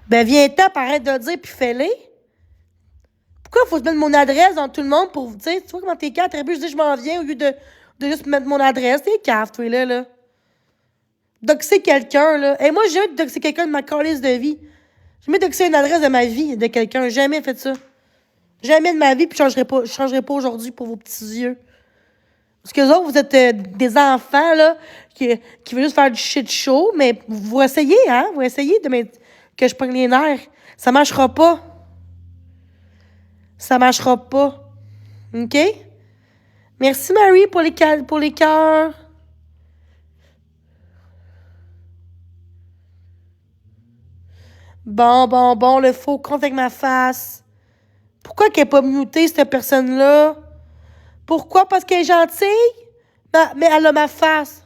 Ben, viens-t'en, arrête de le dire, puis fais-le. Pourquoi il faut se mettre mon adresse dans tout le monde pour... Tu sais, tu vois comment t'es cave, t'aurais pu juste dire je m'en viens au lieu de juste mettre mon adresse. T'es cave, toi, là. Doxer quelqu'un, là. Et moi, j'ai jamais doxer quelqu'un de ma calice de vie. J'ai jamais doxer une adresse de ma vie de quelqu'un. Jamais fait ça. Jamais de ma vie, puis je changerai pas aujourd'hui pour vos petits yeux. Parce que autres, vous êtes des enfants, là, qui veulent juste faire du shit show, mais vous essayez, hein? Vous essayez que je prenne les nerfs. Ça marchera pas. Ça marchera pas. OK? Merci, Marie, pour les cœurs. Bon, le faux compte avec ma face. Pourquoi qu'elle n'est pas mutée, cette personne-là? Pourquoi? Parce qu'elle est gentille? Mais elle a ma face.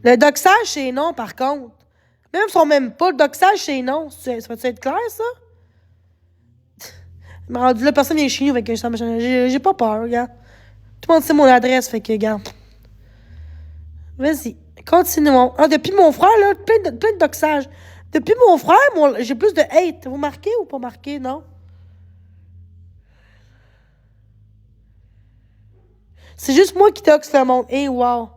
Le doxage, c'est non, par contre. Même si on m'aime pas, le doxage, c'est non. Ça va-tu être clair, ça? Mais rendu là, personne vient chez nous, avec ça. J'ai pas peur, regarde. Tout le monde sait mon adresse, fait que, regarde. Vas-y, continuons. Ah, depuis mon frère, là, plein de doxage. Depuis mon frère, j'ai plus de hate. Vous marquez ou pas marqué, non? C'est juste moi qui doxe le monde. Hey, wow.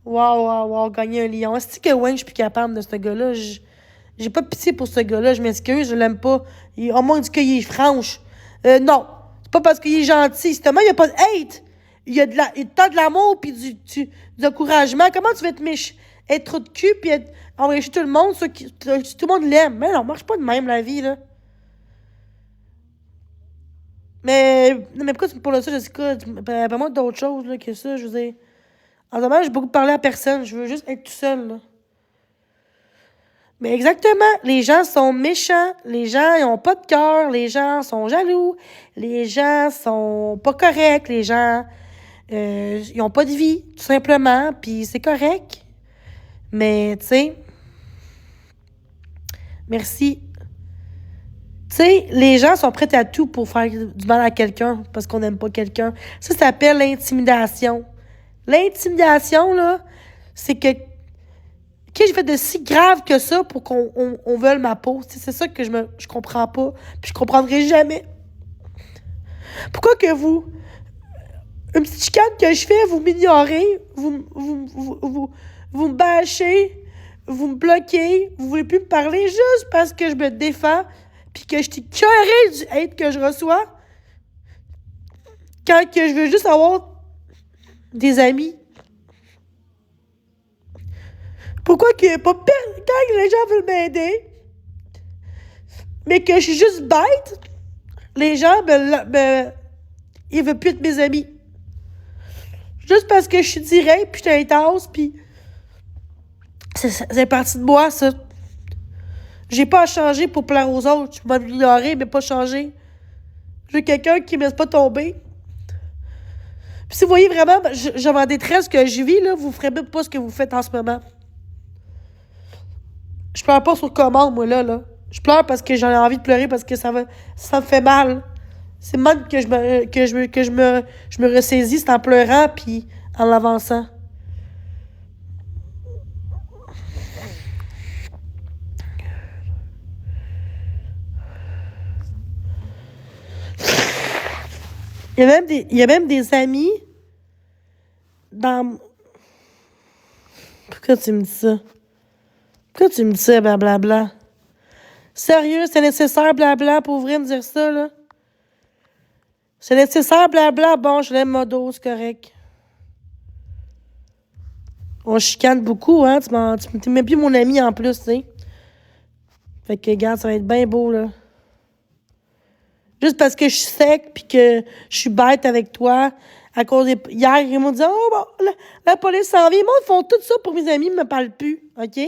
Wow, gagner un lion. Est-ce que Wayne, je suis plus capable de ce gars-là? J'ai pas pitié pour ce gars-là, je m'excuse, je l'aime pas. Au moins, il dit qu'il est franche. Non, c'est pas parce qu'il est gentil. Justement, il n'y a pas de hate. Il y a de l'amour puis du encouragement. Comment tu vas être trop de cul puis envoyer tout le monde, tout le monde l'aime? Mais non, marche pas de même, la vie, là. Mais pourquoi tu me parles de ça, Jessica? Ben, moi d'autres choses là, que ça, je veux dire. En ce moment, j'ai beaucoup parlé à personne. Je veux juste être tout seul, là. Mais exactement, les gens sont méchants, les gens ils ont pas de cœur, les gens sont jaloux, les gens sont pas corrects, les gens ils ont pas de vie, tout simplement, puis c'est correct. Mais, tu sais, merci. Tu sais, les gens sont prêts à tout pour faire du mal à quelqu'un parce qu'on n'aime pas quelqu'un. Ça s'appelle l'intimidation. L'intimidation, là, c'est que qu'est-ce que j'ai fait de si grave que ça pour qu'on veuille ma peau? C'est ça que je comprends pas. Puis je comprendrai jamais. Pourquoi que vous, une petite chicane que je fais, vous m'ignorez, vous me bâchez, vous me bloquez, vous voulez plus me parler juste parce que je me défends puis que je t'ai curé du hate que je reçois quand que je veux juste avoir des amis. Pourquoi que pas quand les gens veulent m'aider, mais que je suis juste bête, les gens ils veulent plus être mes amis. Juste parce que je suis direct, puis je suis intense, puis c'est parti de moi, ça. J'ai pas à changer pour plaire aux autres. Je m'améliorer, mais pas changer. Je veux quelqu'un qui me laisse pas tomber. Puis si vous voyez vraiment, je m'en détresse que je vis, là, vous ferez même pas ce que vous faites en ce moment. Je pleure pas sur commande, moi, là. Je pleure parce que j'en ai envie de pleurer, parce que ça me fait mal. C'est mal que je me ressaisis, c'est en pleurant, puis en l'avançant. Il y a même des amis dans... Pourquoi tu me dis ça? Pourquoi tu me dis ça, blablabla? Sérieux, c'est nécessaire, blabla, pour vrai me dire ça, là? C'est nécessaire, blabla. Bon, je l'aime modo, c'est correct. On chicane beaucoup, hein? Tu m'es plus mon ami en plus, tu sais. Fait que, regarde, ça va être bien beau, là. Juste parce que je suis sec puis que je suis bête avec toi, à cause des... Hier, ils m'ont dit « Oh, bon, la police s'en vient. » Ils font tout ça pour mes amis, ils me parlent plus, OK?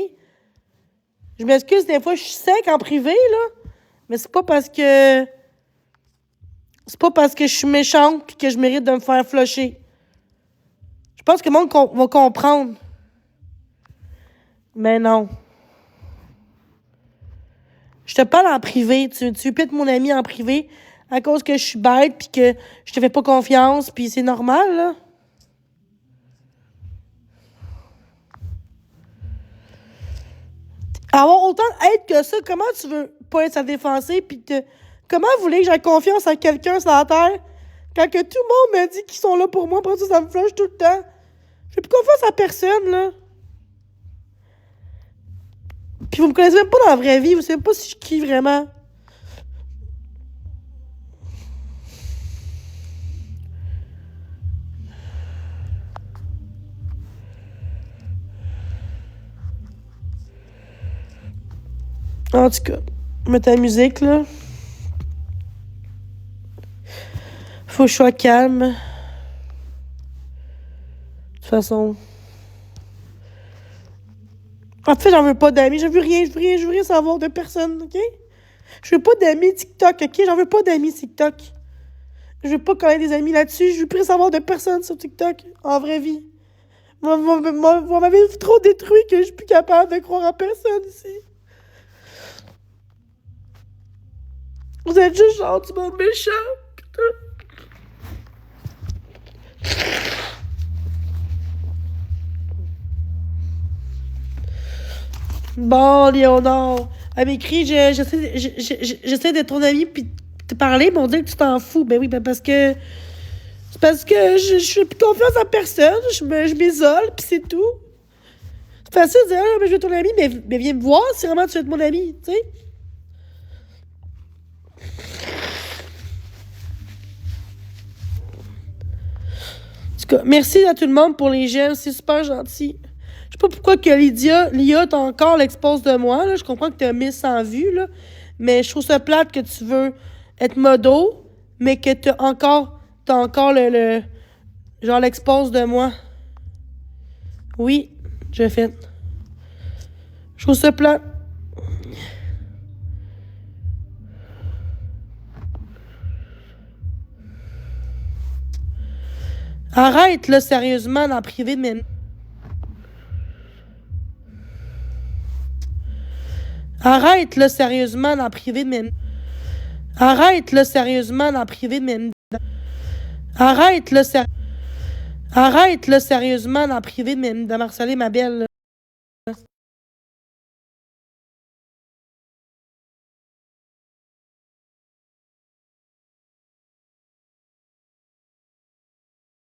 Je m'excuse, des fois, je suis sec en privé, là. Mais c'est pas parce que... C'est pas parce que je suis méchante puis que je mérite de me faire flusher. Je pense que le monde va comprendre. Mais non. Je te parle en privé. Tu pites mon ami en privé à cause que je suis bête puis que je te fais pas confiance puis c'est normal, là. Avoir autant d'aide que ça, comment tu veux pas être sa défensée puis te... Comment vous voulez que j'ai confiance en quelqu'un sur la terre quand que tout le monde me dit qu'ils sont là pour moi, pour ça me flush tout le temps? J'ai plus confiance à personne, là. Puis vous me connaissez même pas dans la vraie vie, vous savez même pas si je qui vraiment. En tout cas, mettre ta musique, là. Faut que je sois calme. De toute façon. En fait, j'en veux pas d'amis. Je veux rien savoir de personne, OK? Je veux pas d'amis TikTok, OK? J'en veux pas d'amis TikTok. Je veux pas connaître des amis là-dessus. Je veux plus savoir de personne sur TikTok, en vraie vie. Vous m'avez trop détruit que je suis plus capable de croire en personne ici. Vous êtes juste genre du monde méchant, putain. Bon, Léonard, elle m'écrit, j'essaie d'être ton ami puis te parler, mais on dit que tu t'en fous. Ben oui, ben parce que... C'est parce que je fais plus confiance à personne, je m'isole, puis c'est tout. C'est facile de dire, ah, mais je veux ton ami, mais viens me voir si vraiment tu veux être mon ami, tu sais. En tout cas, merci à tout le monde pour les j'aime, c'est super gentil. Je sais pas pourquoi que Lia, t'as encore l'expose de moi, là. Je comprends que t'as mis sans vue, là. Mais je trouve ça plate que tu veux être modo, mais que t'as encore genre l'expose de moi. Oui, j'ai fait. Je trouve ça plat. Arrête, là, sérieusement, dans privé, mais... Arrête, là, sérieusement, dans privé, mais... Arrête, là, sérieusement, dans privé, mais... Arrête, là, Arrête, là, sérieusement, dans privé, mais de harceler ma belle, là.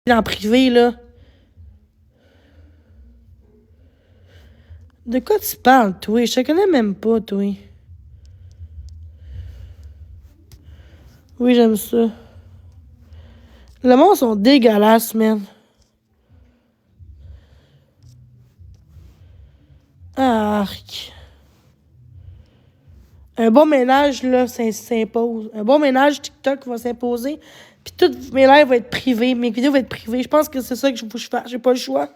En privé, là. De quoi tu parles, toi? Je te connais même pas, toi. Oui, j'aime ça. Le monde sont dégueulasses, man. Arc. Un bon ménage, là, s'impose. Un bon ménage TikTok va s'imposer. Puis toutes mes lives vont être privés. Mes vidéos vont être privées. Je pense que c'est ça que je veux faire. J'ai pas le choix.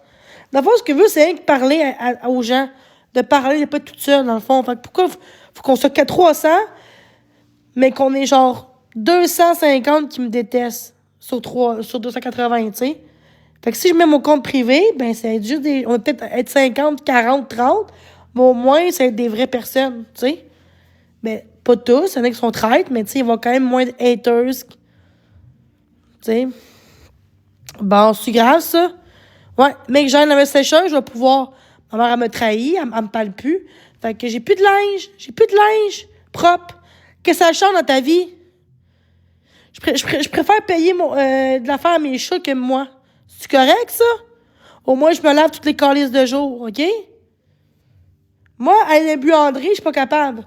Dans le fond, ce que je veux, c'est rien que parler aux gens. De parler, de pas être toute seule, dans le fond. Fait que pourquoi faut qu'on soit que 300, mais qu'on ait genre 250 qui me détestent sur 280, tu sais? Fait que si je mets mon compte privé, ben, c'est juste on va peut-être être 50, 40, 30, mais au moins, ça va être des vraies personnes, tu sais? Mais pas tous, il y en a qui sont traîtres, mais tu sais, il va y avoir quand même moins de haters. Tu sais? Bon, c'est grave, ça. Ouais, mais que j'aille dans ma sécheuse, je vais pouvoir. Ma mère, elle me trahit, elle me parle plus. Fait que j'ai plus de linge. J'ai plus de linge propre. Qu'est-ce que ça change dans ta vie? Je préfère payer de l'affaire à mes chats que moi. C'est correct, ça? Au moins, je me lave toutes les calices de jour, OK? Moi, aller à la buanderie, je suis pas capable.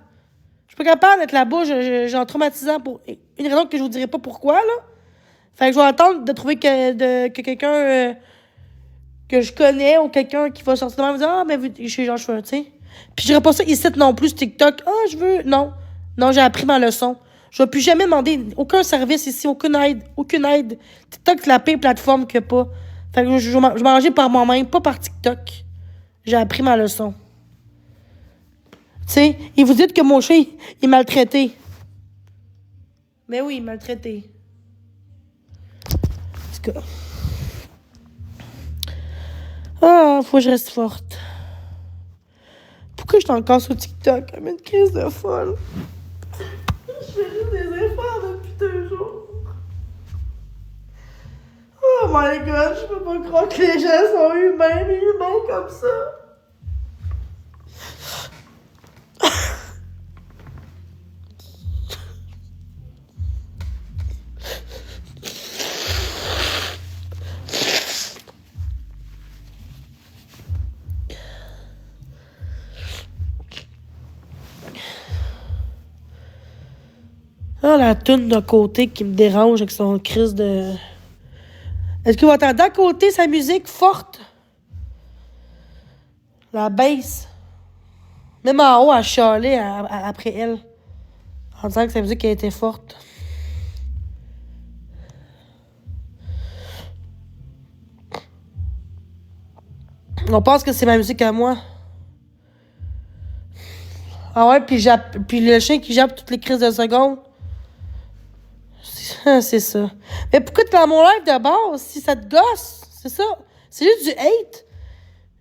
Je suis pas capable d'être là-bas, genre traumatisant pour une raison que je vous dirai pas pourquoi, là. Fait que je vais attendre de trouver que quelqu'un que je connais ou quelqu'un qui va sortir de moi et me dire ah, ben, je suis genre, tu sais. Puis je dirais pas ça ici non plus sur TikTok. Ah, je veux. Non. Non, j'ai appris ma leçon. Je vais plus jamais demander aucun service ici, aucune aide. Aucune aide. TikTok, c'est la pire plateforme qu'il n'y a pas. Fait que je vais m'arranger par moi-même, pas par TikTok. J'ai appris ma leçon. Tu sais, et vous dites que mon chat, il est maltraité. Mais oui, maltraité. En tout cas. Ah, faut que je reste forte. Pourquoi je suis encore sur TikTok? Elle met une crise de folle. Je fais juste des efforts depuis 2 jours. Oh my god, je peux pas croire que les gens sont humains, mais humains comme ça. Ah, la toune de côté qui me dérange avec son crise de... Est-ce qu'il va entendre d'à côté sa musique forte? La bass. Même en haut, elle chialait après elle. En disant que sa musique a été forte. On pense que c'est ma musique à moi. Ah ouais, puis le chien qui jappe toutes les crises de seconde. C'est ça. Mais pourquoi tu es dans mon live de base si ça te gosse? C'est ça. C'est juste du hate.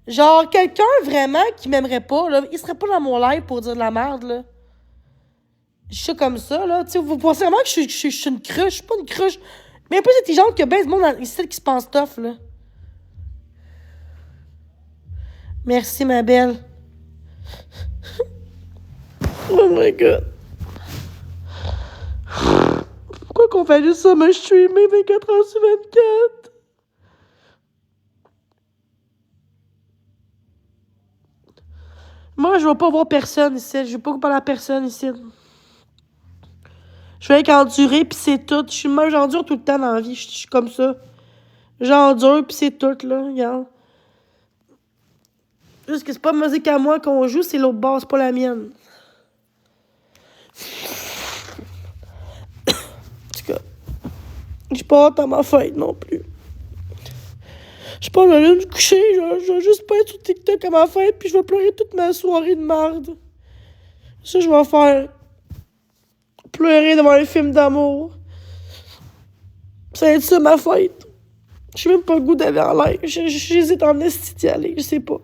Genre, quelqu'un vraiment qui m'aimerait pas, là, il serait pas dans mon live pour dire de la merde, là. Je suis comme ça, là. Tu sais, vous pensez vraiment que je suis une cruche? Je suis pas une cruche. Mais un peu intelligente que ben ce monde ici qui se pense tough, là. Merci, ma belle. Oh my god. Pourquoi qu'on fait juste ça, me streamer 24 heures sur 24? Moi, je veux pas voir personne ici. Je veux pas parler à personne ici. Je vais qu'endurer, pis c'est tout. J'endure tout le temps dans la vie. Je suis comme ça. J'endure, pis c'est tout, là. Regarde. Juste que c'est pas musique à moi qu'on joue, c'est l'autre base, c'est pas la mienne. En tout cas, j'ai pas hâte à ma fête non plus. Je pense que je vais aller me coucher, je vais juste pas être sur TikTok à ma fête, puis je vais pleurer toute ma soirée de merde. Ça, je vais faire. Pleurer devant un film d'amour. Ça va être ça ma fête. J'ai même pas le goût d'aller en l'air. J'hésite en esti d'y aller, je sais pas.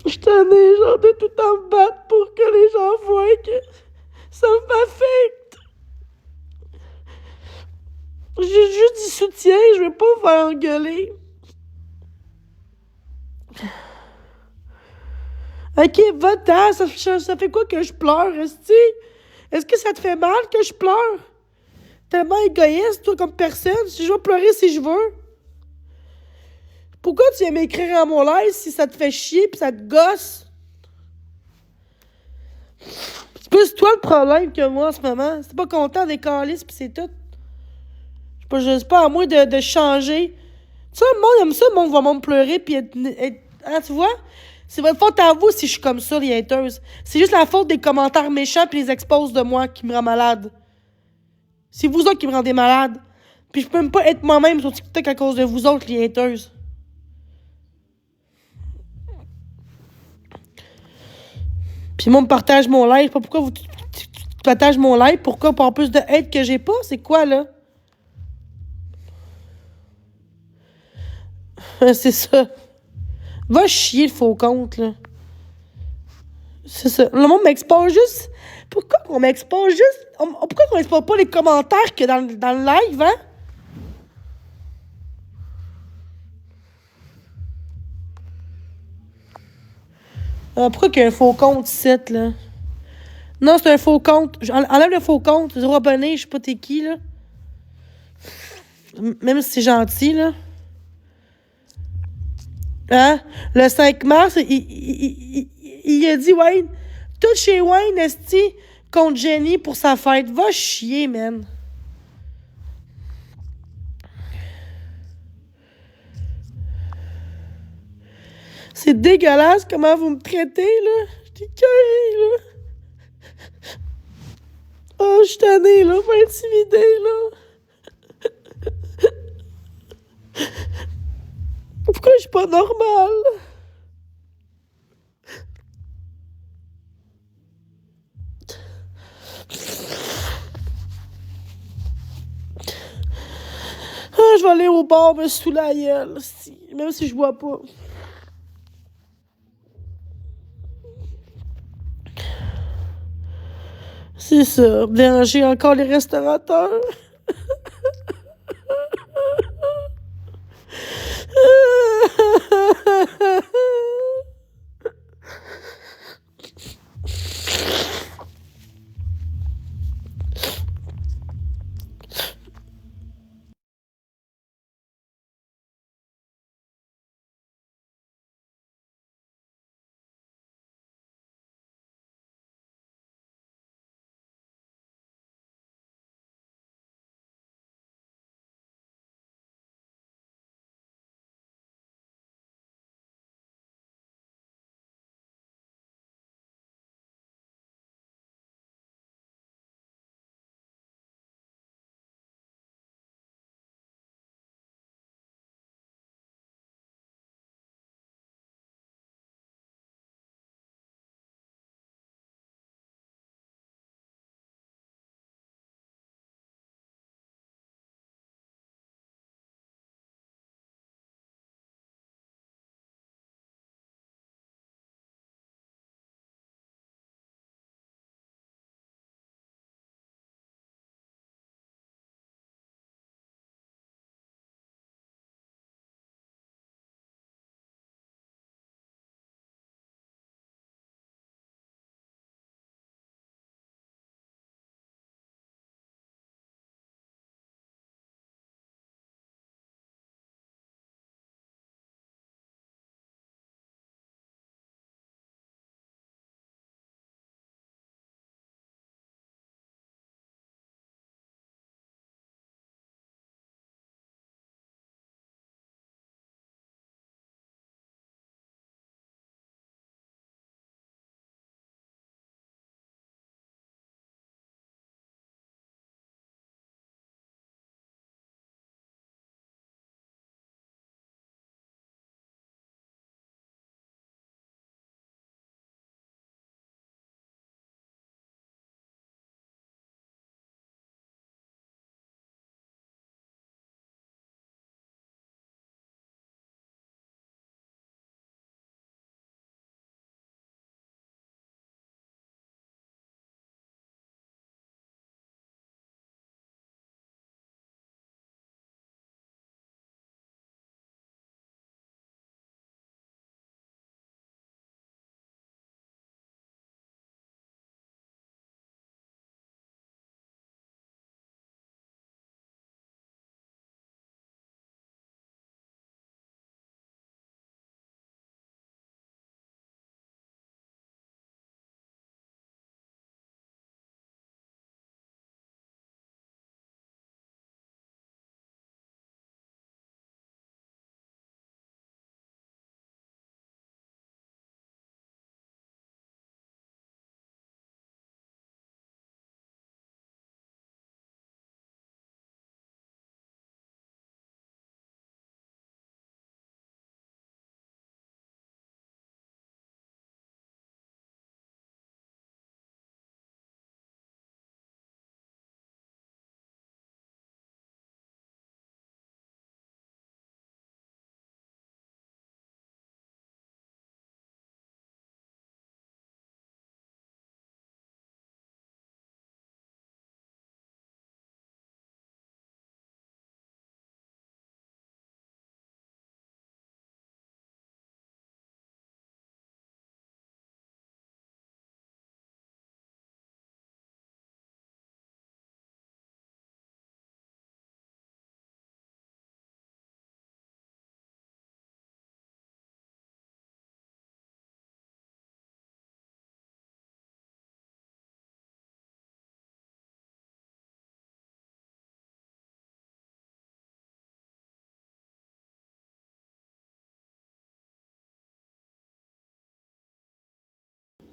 Je t'en ai genre de tout en me battre pour que les gens voient que ça m'affecte. J'ai juste du soutien, je vais pas me faire engueuler. Ok, va-t'en, ça fait quoi que je pleure, esti? Est-ce que ça te fait mal que je pleure? Tellement égoïste, toi, comme personne. Si je veux pleurer si je veux. Pourquoi tu viens m'écrire à mon live si ça te fait chier pis ça te gosse? C'est plus toi le problème que moi en ce moment. C'est pas content des calices pis c'est tout. Je sais pas à moi de changer. Tu sais, le monde aime ça, le monde va me pleurer pis hein, tu vois? C'est votre faute à vous si je suis comme ça, les haters. C'est juste la faute des commentaires méchants pis les exposes de moi qui me rend malade. C'est vous autres qui me rendez malade. Puis je peux même pas être moi-même sur TikTok à cause de vous autres, les haters. Puis moi, me partage mon live. Pas pourquoi tu partages mon live. Pourquoi? Pour plus de hate que j'ai pas? C'est quoi, là? C'est ça. Va chier le faux compte, là. C'est ça. Le monde m'expose juste. Pourquoi qu'on m'expose juste? Pourquoi qu'on m'expose pas les commentaires que dans le live, hein? Pourquoi qu'il y a un faux compte ici, là? Non, c'est un faux compte. Enlève le faux compte. 0 abonné, je sais pas t'es qui, là. Même si c'est gentil, là. Hein? Le 5 mars, il a dit, Wayne, tout chez Wayne, esti, contre Jenny pour sa fête. Va chier, man. C'est dégueulasse comment vous me traitez, là. J'étais carré, là. Oh, je suis tannée, là. Pas intimidée, là. Pourquoi je suis pas normale? Ah, je vais aller au bar me sous la gueule, même si je bois pas. C'est ça, déranger encore les restaurateurs.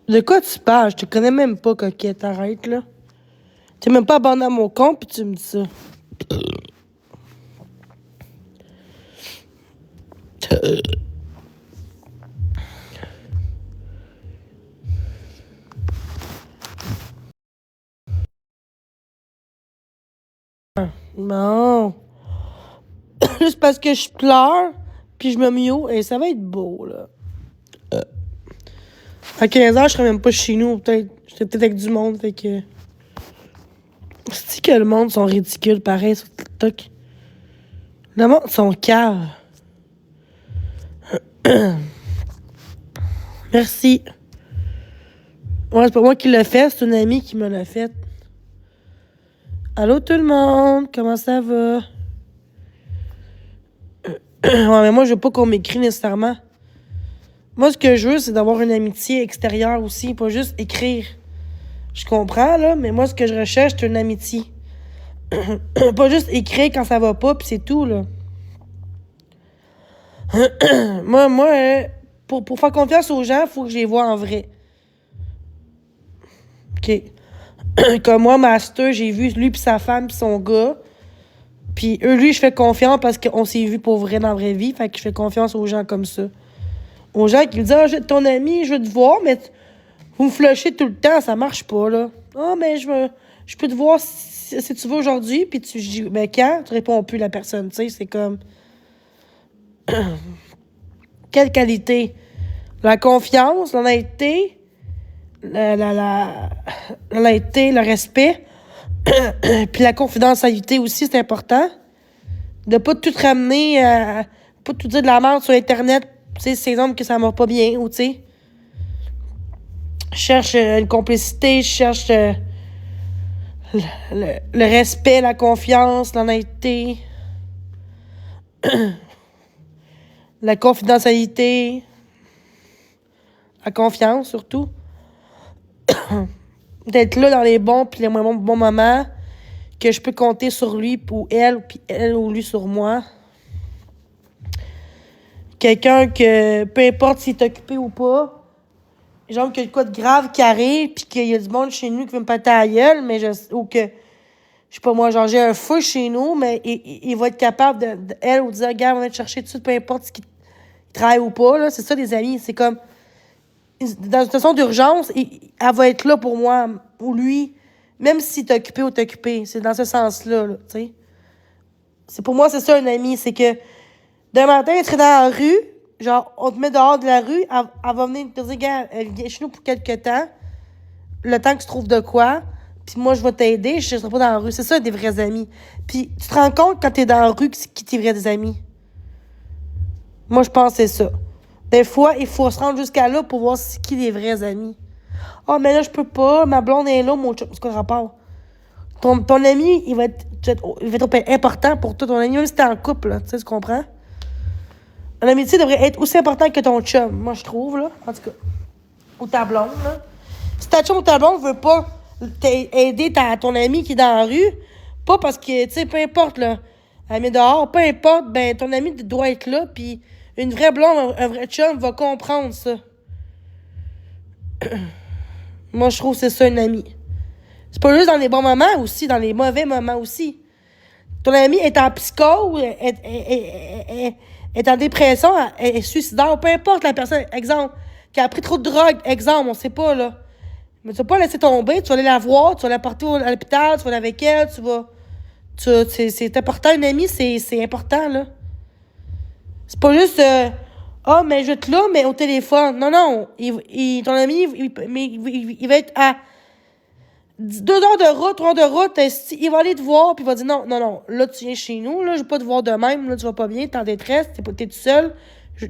De quoi tu parles? Je te connais même pas, coquette. Arrête, là. T'es même pas abonné à mon compte, puis tu me dis ça. Non. Juste parce que je pleure, puis je me mio, et ça va être beau, là. À 15 heures, je serais même pas chez nous, peut-être. J'étais peut-être avec du monde, fait que... C'est que le monde sont ridicules, pareil, sur TikTok. Le monde sont caves. Merci. Ouais, c'est pas moi qui l'ai fait, c'est une amie qui me l'a fait. Allô tout le monde, comment ça va? Ouais, mais moi, je veux pas qu'on m'écrit nécessairement. Moi, ce que je veux, c'est d'avoir une amitié extérieure aussi, pas juste écrire. Je comprends, là, mais moi, ce que je recherche, c'est une amitié. Pas juste écrire quand ça va pas, pis c'est tout, là. Pour faire confiance aux gens, il faut que je les vois en vrai. OK. Comme moi, Master, j'ai vu lui pis sa femme pis son gars. Puis lui, je fais confiance parce qu'on s'est vu pour vrai dans la vraie vie. Fait que je fais confiance aux gens comme ça. Aux gens qui me disent « Ah, ton ami, je veux te voir, mais vous me flushez tout le temps, ça marche pas, là. Ah, mais je peux te voir si tu veux aujourd'hui. » Puis je dis « Ben quand? » Tu réponds plus la personne, tu sais, c'est comme... Quelle qualité? La confiance, l'honnêteté, l'honnêteté, le respect, puis la confidentialité aussi, c'est important. De pas tout ramener, pas tout dire de la merde sur Internet, tu sais, c'est exemple que ça va pas bien, ou tu sais. Je cherche une complicité, je cherche le respect, la confiance, l'honnêteté, la confidentialité, la confiance surtout. D'être là dans les bons puis les moins bons moments, que je peux compter sur lui ou elle, puis elle ou lui sur moi. Quelqu'un que, peu importe s'il est occupé ou pas, genre qu'il y a quoi de grave qui arrive, puis qu'il y a du monde chez nous qui veut me péter à la gueule, mais ou que, je sais pas moi, genre j'ai un feu chez nous, mais il va être capable elle, ou de dire, regarde, on va te chercher tout de suite, peu importe ce qu'il travaille ou pas, là. C'est ça, les amis. C'est comme, dans une situation d'urgence, elle va être là pour moi, ou lui, même si t'es occupé ou t'es occupé. C'est dans ce sens-là, là, tu sais. C'est, pour moi, c'est ça, un ami. C'est que, d'un matin, tu serais dans la rue, genre, on te met dehors de la rue, elle va venir te dire, gars, elle vient chez nous pour quelques temps, le temps que tu trouves de quoi, puis moi, je vais t'aider, je serai pas dans la rue. C'est ça, des vrais amis. Puis tu te rends compte quand t'es dans la rue qui tes vrais amis. Moi, je pense que c'est ça. Des fois, il faut se rendre jusqu'à là pour voir c'est qui les vrais amis. Ah, oh, mais là, je peux pas, ma blonde est là, mon chum, c'est quoi le rapport? Ton ami, il va être important pour toi, ton ami, même si t'es en couple, là, tu sais, tu comprends? Une amitié devrait être aussi importante que ton chum, moi, je trouve, là, en tout cas. Ou ta blonde, là. Si ta chum ou ta blonde veut pas aider ton ami qui est dans la rue, pas parce que, tu sais, peu importe, là, elle met dehors, peu importe, ben, ton ami doit être là, puis une vraie blonde, un vrai chum va comprendre ça. Moi, je trouve que c'est ça, une amie. C'est pas juste dans les bons moments aussi, dans les mauvais moments aussi. Ton ami est en psychose, est en dépression, est suicidaire, peu importe la personne, exemple, qui a pris trop de drogue, exemple, on sait pas, là. Mais tu vas pas laisser tomber, tu vas aller la voir, tu vas la porter à l'hôpital, tu vas aller avec elle, c'est important, une amie, c'est important, là. C'est pas juste, mais je vais être là, mais au téléphone. Non, non, ton ami, il va être à 2 heures de route, 3 heures de route, il va aller te voir, puis il va dire non, non, non, là, tu viens chez nous, là, je veux pas te voir de même, là, tu vas pas bien, t'es en détresse, t'es tout seul.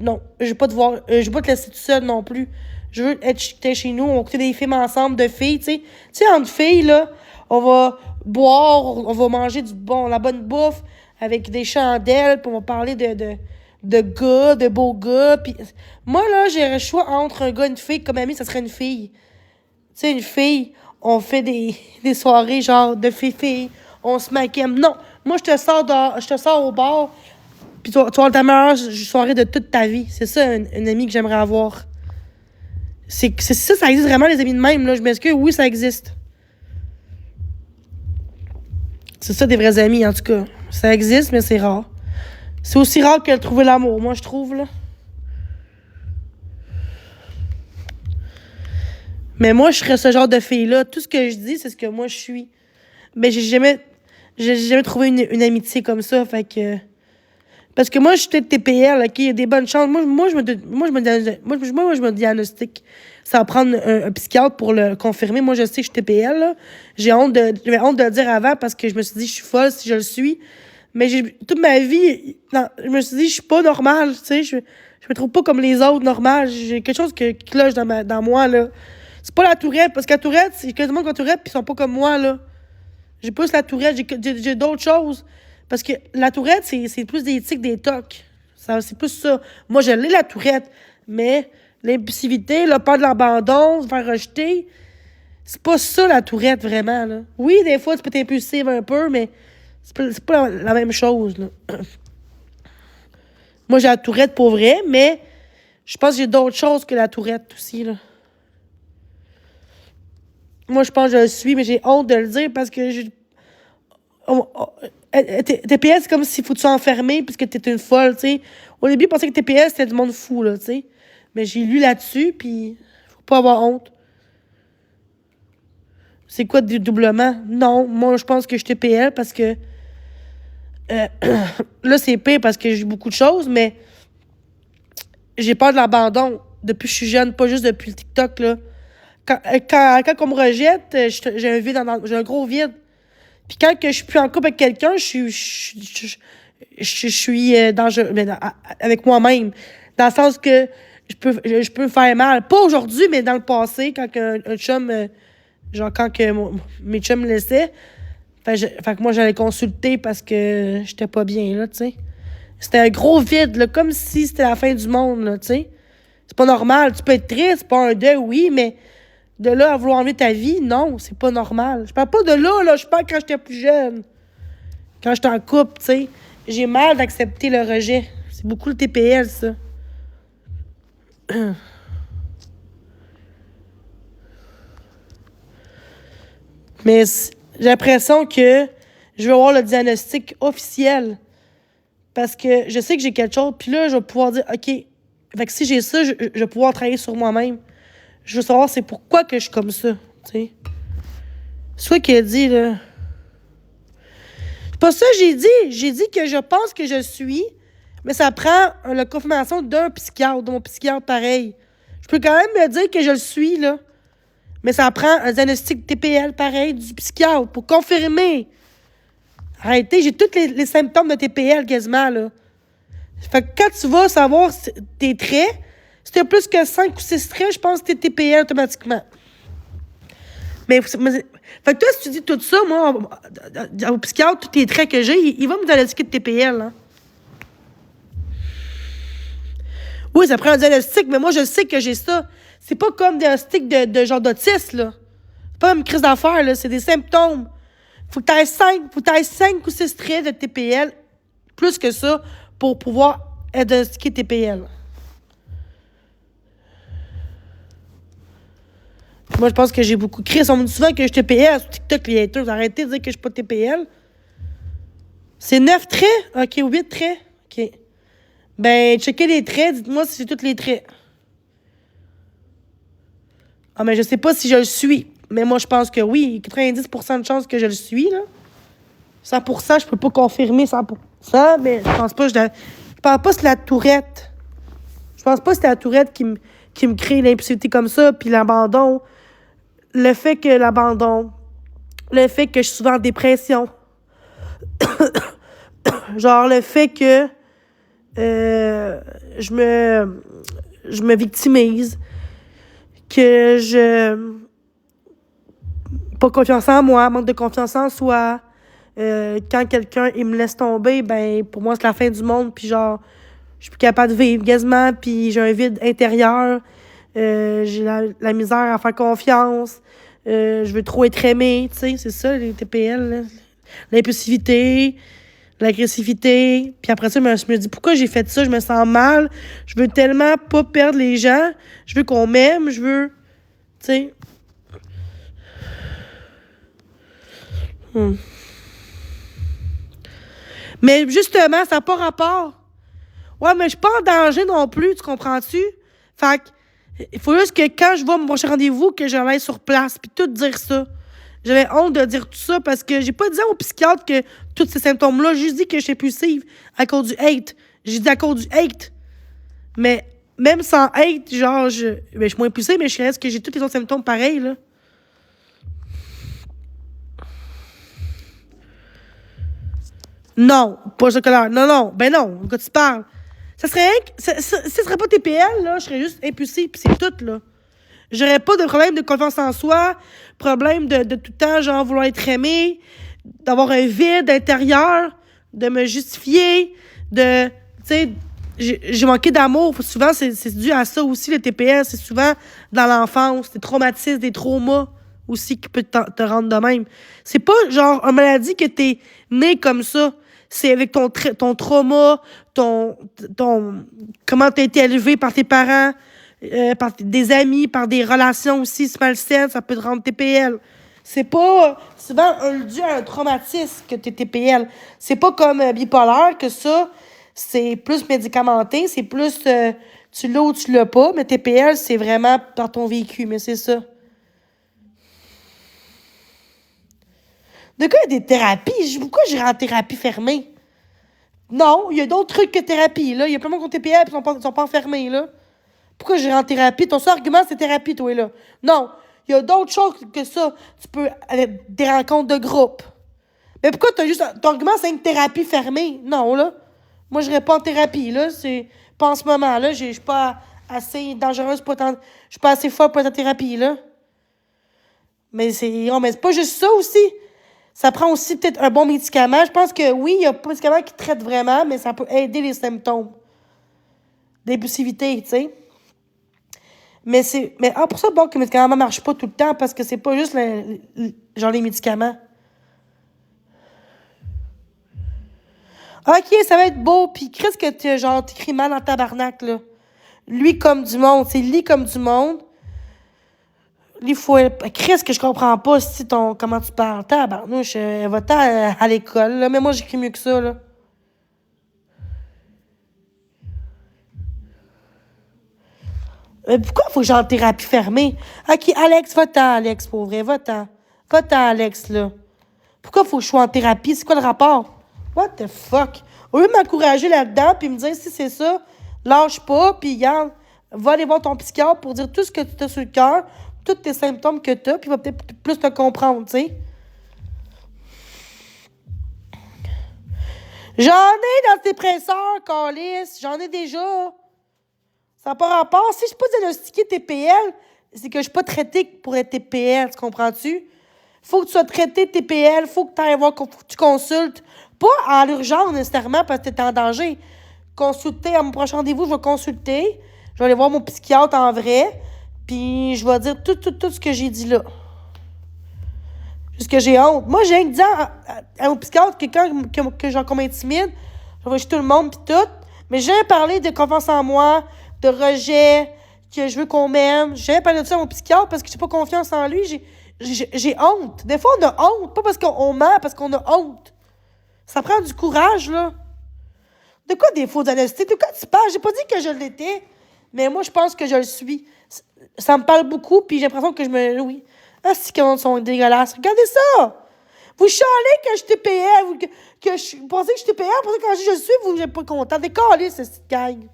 Non, je veux pas te voir, je veux pas te laisser tout seul non plus. Je veux être chez nous, on va écouter des films ensemble de filles, tu sais. Tu sais, entre filles, là, on va boire, on va manger la bonne bouffe avec des chandelles, puis on va parler de gars, de beaux gars, puis moi, là, j'ai le choix entre un gars et une fille, comme ami, ça serait une fille. Tu sais, une fille, on fait des soirées genre de filles, on se maquille. Non, moi, je te sors au bar, puis tu vas avoir ta meilleure soirée de toute ta vie. C'est ça, une amie que j'aimerais avoir. C'est ça, ça existe vraiment, les amis de même, là. Je m'excuse, oui, ça existe. C'est ça, des vrais amis, en tout cas. Ça existe, mais c'est rare. C'est aussi rare que de trouver l'amour, moi, je trouve, là. Mais moi, je serais ce genre de fille-là. Tout ce que je dis, c'est ce que moi, je suis. Mais j'ai jamais trouvé une amitié comme ça, fait que... Parce que moi, je suis peut-être TPL, OK? Il y a des bonnes chances. Moi, je me diagnostique. Ça va prendre un psychiatre pour le confirmer. Moi, je sais que je suis TPL, là. J'avais honte de le dire avant parce que je me suis dit, je suis folle si je le suis. Mais toute ma vie, non, je me suis dit, je suis pas normale, tu sais. Je me trouve pas comme les autres normales. J'ai quelque chose qui cloche dans moi, là. C'est pas la Tourette, parce que la Tourette, c'est que tout le monde qui a Tourette, puis ils sont pas comme moi, là. J'ai plus la Tourette, j'ai d'autres choses. Parce que la Tourette, c'est plus des tics, des tocs. C'est plus ça. Moi, je l'ai, la Tourette. Mais l'impulsivité, le peur de l'abandon, se faire rejeter, c'est pas ça, la Tourette, vraiment, là. Oui, des fois, tu peux t'impulsive un peu, mais c'est pas la même chose, là. Moi, j'ai la Tourette pour vrai, mais je pense que j'ai d'autres choses que la Tourette aussi, là. Moi, je pense que je le suis, mais j'ai honte de le dire parce que TPS, c'est comme s'il faut que tu sois enfermé puisque t'es une folle, tu sais. Au début, je pensais que TPS, c'était du monde fou, là, tu sais. Mais j'ai lu là-dessus, puis faut pas avoir honte. C'est quoi du doublement? Non, moi, je pense que je suis TPL parce que... là, c'est pire parce que j'ai beaucoup de choses, mais j'ai peur de l'abandon depuis que je suis jeune, pas juste depuis le TikTok, là. Quand on me rejette, j'ai un vide, j'ai un gros vide. Puis quand que je suis plus en couple avec quelqu'un, je suis avec moi-même. Dans le sens que je peux faire mal. Pas aujourd'hui, mais dans le passé, quand un chum, quand que mes chums me laissaient, fait que moi, j'allais consulter parce que j'étais pas bien, là, tu sais. C'était un gros vide, là, comme si c'était la fin du monde, là, tu sais. C'est pas normal. Tu peux être triste, c'est pas un deuil, oui, mais de là à vouloir enlever ta vie, non, c'est pas normal. Je parle pas de là, je parle quand j'étais plus jeune. Quand j'étais en couple, tu sais. J'ai mal d'accepter le rejet. C'est beaucoup le TPL, ça. Mais j'ai l'impression que je vais avoir le diagnostic officiel. Parce que je sais que j'ai quelque chose, puis là, je vais pouvoir dire, OK, fait que si j'ai ça, je vais pouvoir travailler sur moi-même. Je veux savoir c'est pourquoi que je suis comme ça, tu sais. C'est toi qui a dit, là. C'est pas ça que j'ai dit. J'ai dit que je pense que je suis, mais ça prend la confirmation d'un psychiatre, de mon psychiatre pareil. Je peux quand même me dire que je le suis, là. Mais ça prend un diagnostic TPL pareil du psychiatre pour confirmer. Arrêtez, j'ai tous les symptômes de TPL quasiment, là. Fait que quand tu vas savoir tes traits, si t'as plus que 5 ou 6 traits, je pense que t'es TPL automatiquement. Mais fait que toi, si tu dis tout ça, moi, au psychiatre, tous les traits que j'ai, il va me diagnostiquer de TPL, hein. Oui, ça prend un diagnostic, mais moi, je sais que j'ai ça. C'est pas comme un diagnostic de genre d'autisme, là. C'est pas une crise d'affaires, là. C'est des symptômes. Faut que tu aies 5 ou 6 traits de TPL, plus que ça, pour pouvoir diagnostiquer TPL. Moi, je pense que j'ai beaucoup. Chris, on me dit souvent que je suis TPL sur TikTok, les haters. Arrêtez de dire que je suis pas TPL. C'est 9 traits? OK, 8 traits? OK. Ben, checkez les traits. Dites-moi si c'est tous les traits. Ah, mais je sais pas si je le suis. Mais moi, je pense que oui. 90% de chances que je le suis, là. 100%, je peux pas confirmer 100%, mais je pense pas. Je pense pas que c'est la Tourette. Je pense pas que c'est la Tourette qui me crée l'impulsivité comme ça, puis l'abandon. Le fait que je suis souvent en dépression. Genre, le fait que je me victimise, que pas confiance en moi, manque de confiance en soi. Quand quelqu'un il me laisse tomber, ben pour moi c'est la fin du monde, puis genre je suis plus capable de vivre quasiment, puis j'ai un vide intérieur. J'ai la misère à faire confiance. Je veux trop être aimée, tu sais, c'est ça les TPL, là. L'impulsivité, l'agressivité. Puis après ça, je me dis, pourquoi j'ai fait ça? Je me sens mal. Je veux tellement pas perdre les gens. Je veux qu'on m'aime. Je veux... Tu sais... Mais justement, ça n'a pas rapport. Ouais, mais je suis pas en danger non plus, tu comprends-tu? Fait que, il faut juste que quand je vais à mon prochain rendez-vous, que j'aille sur place, puis tout dire ça. J'avais honte de dire tout ça parce que j'ai pas dit à mon psychiatre que tous ces symptômes-là, j'ai juste dit que je suis impulsive à cause du hate. J'ai dit à cause du hate. Mais même sans hate, genre, je suis moins impulsive, mais je reste que j'ai tous les autres symptômes pareils, là. Non, pas chocolat. Non, non. Ben non, de quoi tu parles? Ça serait ça serait pas TPL, là. Je serais juste impulsive, pis c'est tout, là. J'aurais pas de problème de confiance en soi, problème de tout le temps, genre, vouloir être aimé, d'avoir un vide intérieur, de me justifier, de, tu sais, j'ai manqué d'amour. Souvent, c'est dû à ça aussi, le TPL. C'est souvent dans l'enfance, des traumatismes, des traumas aussi qui peuvent te rendre de même. C'est pas, genre, une maladie que t'es né comme ça. C'est avec ton trauma, comment t'as été élevé par tes parents, par des amis, par des relations aussi malsaines, ça peut te rendre TPL. C'est pas souvent dû à un traumatisme que t'es TPL. C'est pas comme bipolaire que ça, c'est plus médicamenté, c'est plus tu l'as ou tu l'as pas, mais TPL, c'est vraiment par ton vécu, mais c'est ça. De quoi il y a des thérapies? Pourquoi j'irai en thérapie fermée? Non, il y a d'autres trucs que thérapie, là. Il y a plein de monde qui ont TPL et ils sont pas enfermés, là. Pourquoi j'irai en thérapie? Ton seul argument, c'est thérapie, toi, là. Non, il y a d'autres choses que ça. Tu peux aller des rencontres de groupe. Mais pourquoi t'as juste... Ton argument, c'est une thérapie fermée? Non, là. Moi, j'irai pas en thérapie, là. C'est pas en ce moment, là. Je suis pas assez dangereuse pour être je suis pas assez folle pour être en thérapie, là. Mais c'est pas juste ça aussi. Ça prend aussi peut-être un bon médicament. Je pense que oui, il y a pas de médicament qui traite vraiment, mais ça peut aider les symptômes d'impulsivité, tu sais. Mais pour ça, bon, que le médicament ne marche pas tout le temps parce que c'est pas juste genre les médicaments. OK, ça va être beau. Puis qu'est-ce que t'écris mal en tabarnak, là? Lui comme du monde. C'est lit comme du monde. Il faut... Chris, que je comprends pas si comment tu parles. Tabarnouche, va-t'en à l'école, là. Mais moi, j'écris mieux que ça, là. Mais pourquoi faut que j'aille en thérapie fermée? OK, Alex, va-t'en, Alex, pour vrai, va-t'en. Va-t'en, Alex, là. Pourquoi faut que je sois en thérapie? C'est quoi le rapport? What the fuck? Au lieu de m'encourager là-dedans, puis me dire si c'est ça, lâche pas, puis regarde, va aller voir ton psychiatre pour dire tout ce que tu as sur le cœur, tous tes symptômes que tu as, puis il va peut-être plus te comprendre, tu sais. J'en ai dans le dépresseur, Calice. J'en ai déjà. Ça n'a pas rapport. Si je suis pas diagnostiquée TPL, c'est que je suis pas traitée pour être TPL, tu comprends-tu? Faut que tu sois traité TPL, faut que tu ailles voir, faut que tu consultes. Pas à l'urgence nécessairement parce que tu es en danger. Consulter à mon prochain rendez-vous, je vais consulter. Je vais aller voir mon psychiatre en vrai. Puis je vais dire tout ce que j'ai dit là. Juste que j'ai honte. Moi, j'ai dit à mon psychiatre que qu'on m'intimide, je vais chez tout le monde pis tout. Mais j'ai parlé de confiance en moi, de rejet, que je veux qu'on m'aime. J'ai jamais parlé de ça à mon psychiatre parce que j'ai pas confiance en lui. J'ai honte. Des fois, on a honte. Pas parce qu'on ment, parce qu'on a honte. Ça prend du courage, là. De quoi des faux honestés? De quoi tu parles? J'ai pas dit que je l'étais. Mais moi, je pense que je le suis. Ça me parle beaucoup, puis j'ai l'impression que je me... Oui. Ah, si, comment ils sont dégueulasses. Regardez ça! Vous chialez que je t'ai payé, vous pensez que je t'ai payé, pour ça, quand je dis je le suis, vous n'êtes pas content. Décalez, cette petite gang.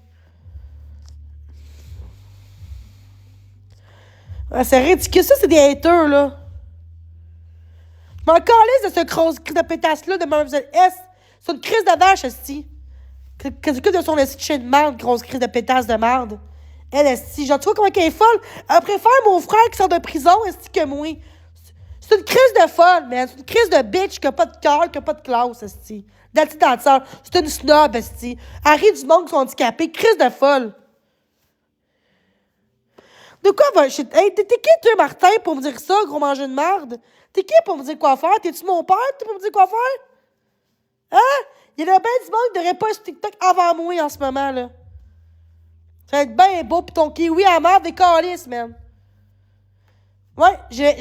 Ah, c'est ridicule. Ça, c'est des haters, là. Je m'en calisse de ce grosse crise de pétasse-là de Mademoiselle S. C'est une crise de vache, esti. Qu'est-ce que de son esti de chien de merde, grosse crise de pétasse de merde. Elle, esti. Genre, tu vois comment elle est folle? Elle préfère mon frère qui sort de prison, esti, que moi. C'est une crise de folle, man. C'est une crise de bitch qui a pas de cœur, qui a pas de classe, esti. C'est une snob, esti. Elle rit du monde qui sont handicapés. Crise de folle. De quoi va... Hey, t'es qui, toi, Martin, pour me dire ça, gros manger de merde? T'es qui pour me dire quoi faire? T'es-tu mon père, toi, pour me dire quoi faire? Hein? Il y en a bien du monde qui n'aurait pas sur TikTok avant moi en ce moment, là. Ça va être bien beau, pis ton kiwi à mort des calices, man. Ouais, j'avais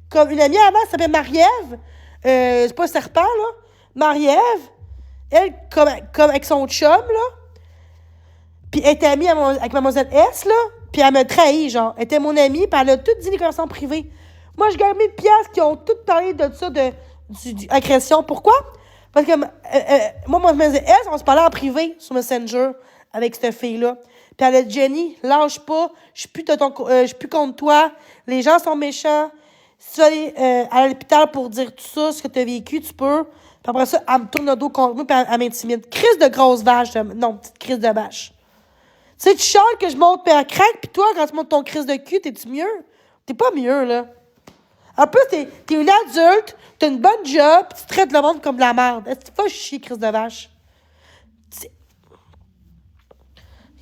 comme une amie avant, ça s'appelle Marie-Ève. C'est pas un serpent, là. Marie-Ève, elle, comme avec son chum, là. Puis elle était amie avec Mademoiselle S, là. Puis elle m'a trahi, genre. Elle était mon amie, puis elle a tout dit les conversations privées. Moi, je gagne 1000 piastres qui ont tout parlé de ça, d'agression. Pourquoi? Parce que moi, Mademoiselle S, on se parlait en privé sur Messenger avec cette fille-là. Puis elle a dit, Jenny, lâche pas, je suis plus contre toi, les gens sont méchants. Si tu vas aller à l'hôpital pour dire tout ça, ce que tu as vécu, tu peux. Puis après ça, elle me tourne le dos contre moi, puis elle m'intimide. Crise de grosse vache, non, petite crise de vache. Tu sais, tu chantes que je monte puis elle craque, puis toi, quand tu montes ton crise de cul, t'es-tu mieux? T'es pas mieux, là. En plus, t'es une adulte, t'as une bonne job, pis tu traites le monde comme de la merde. Est-ce que tu vas chier, crise de vache?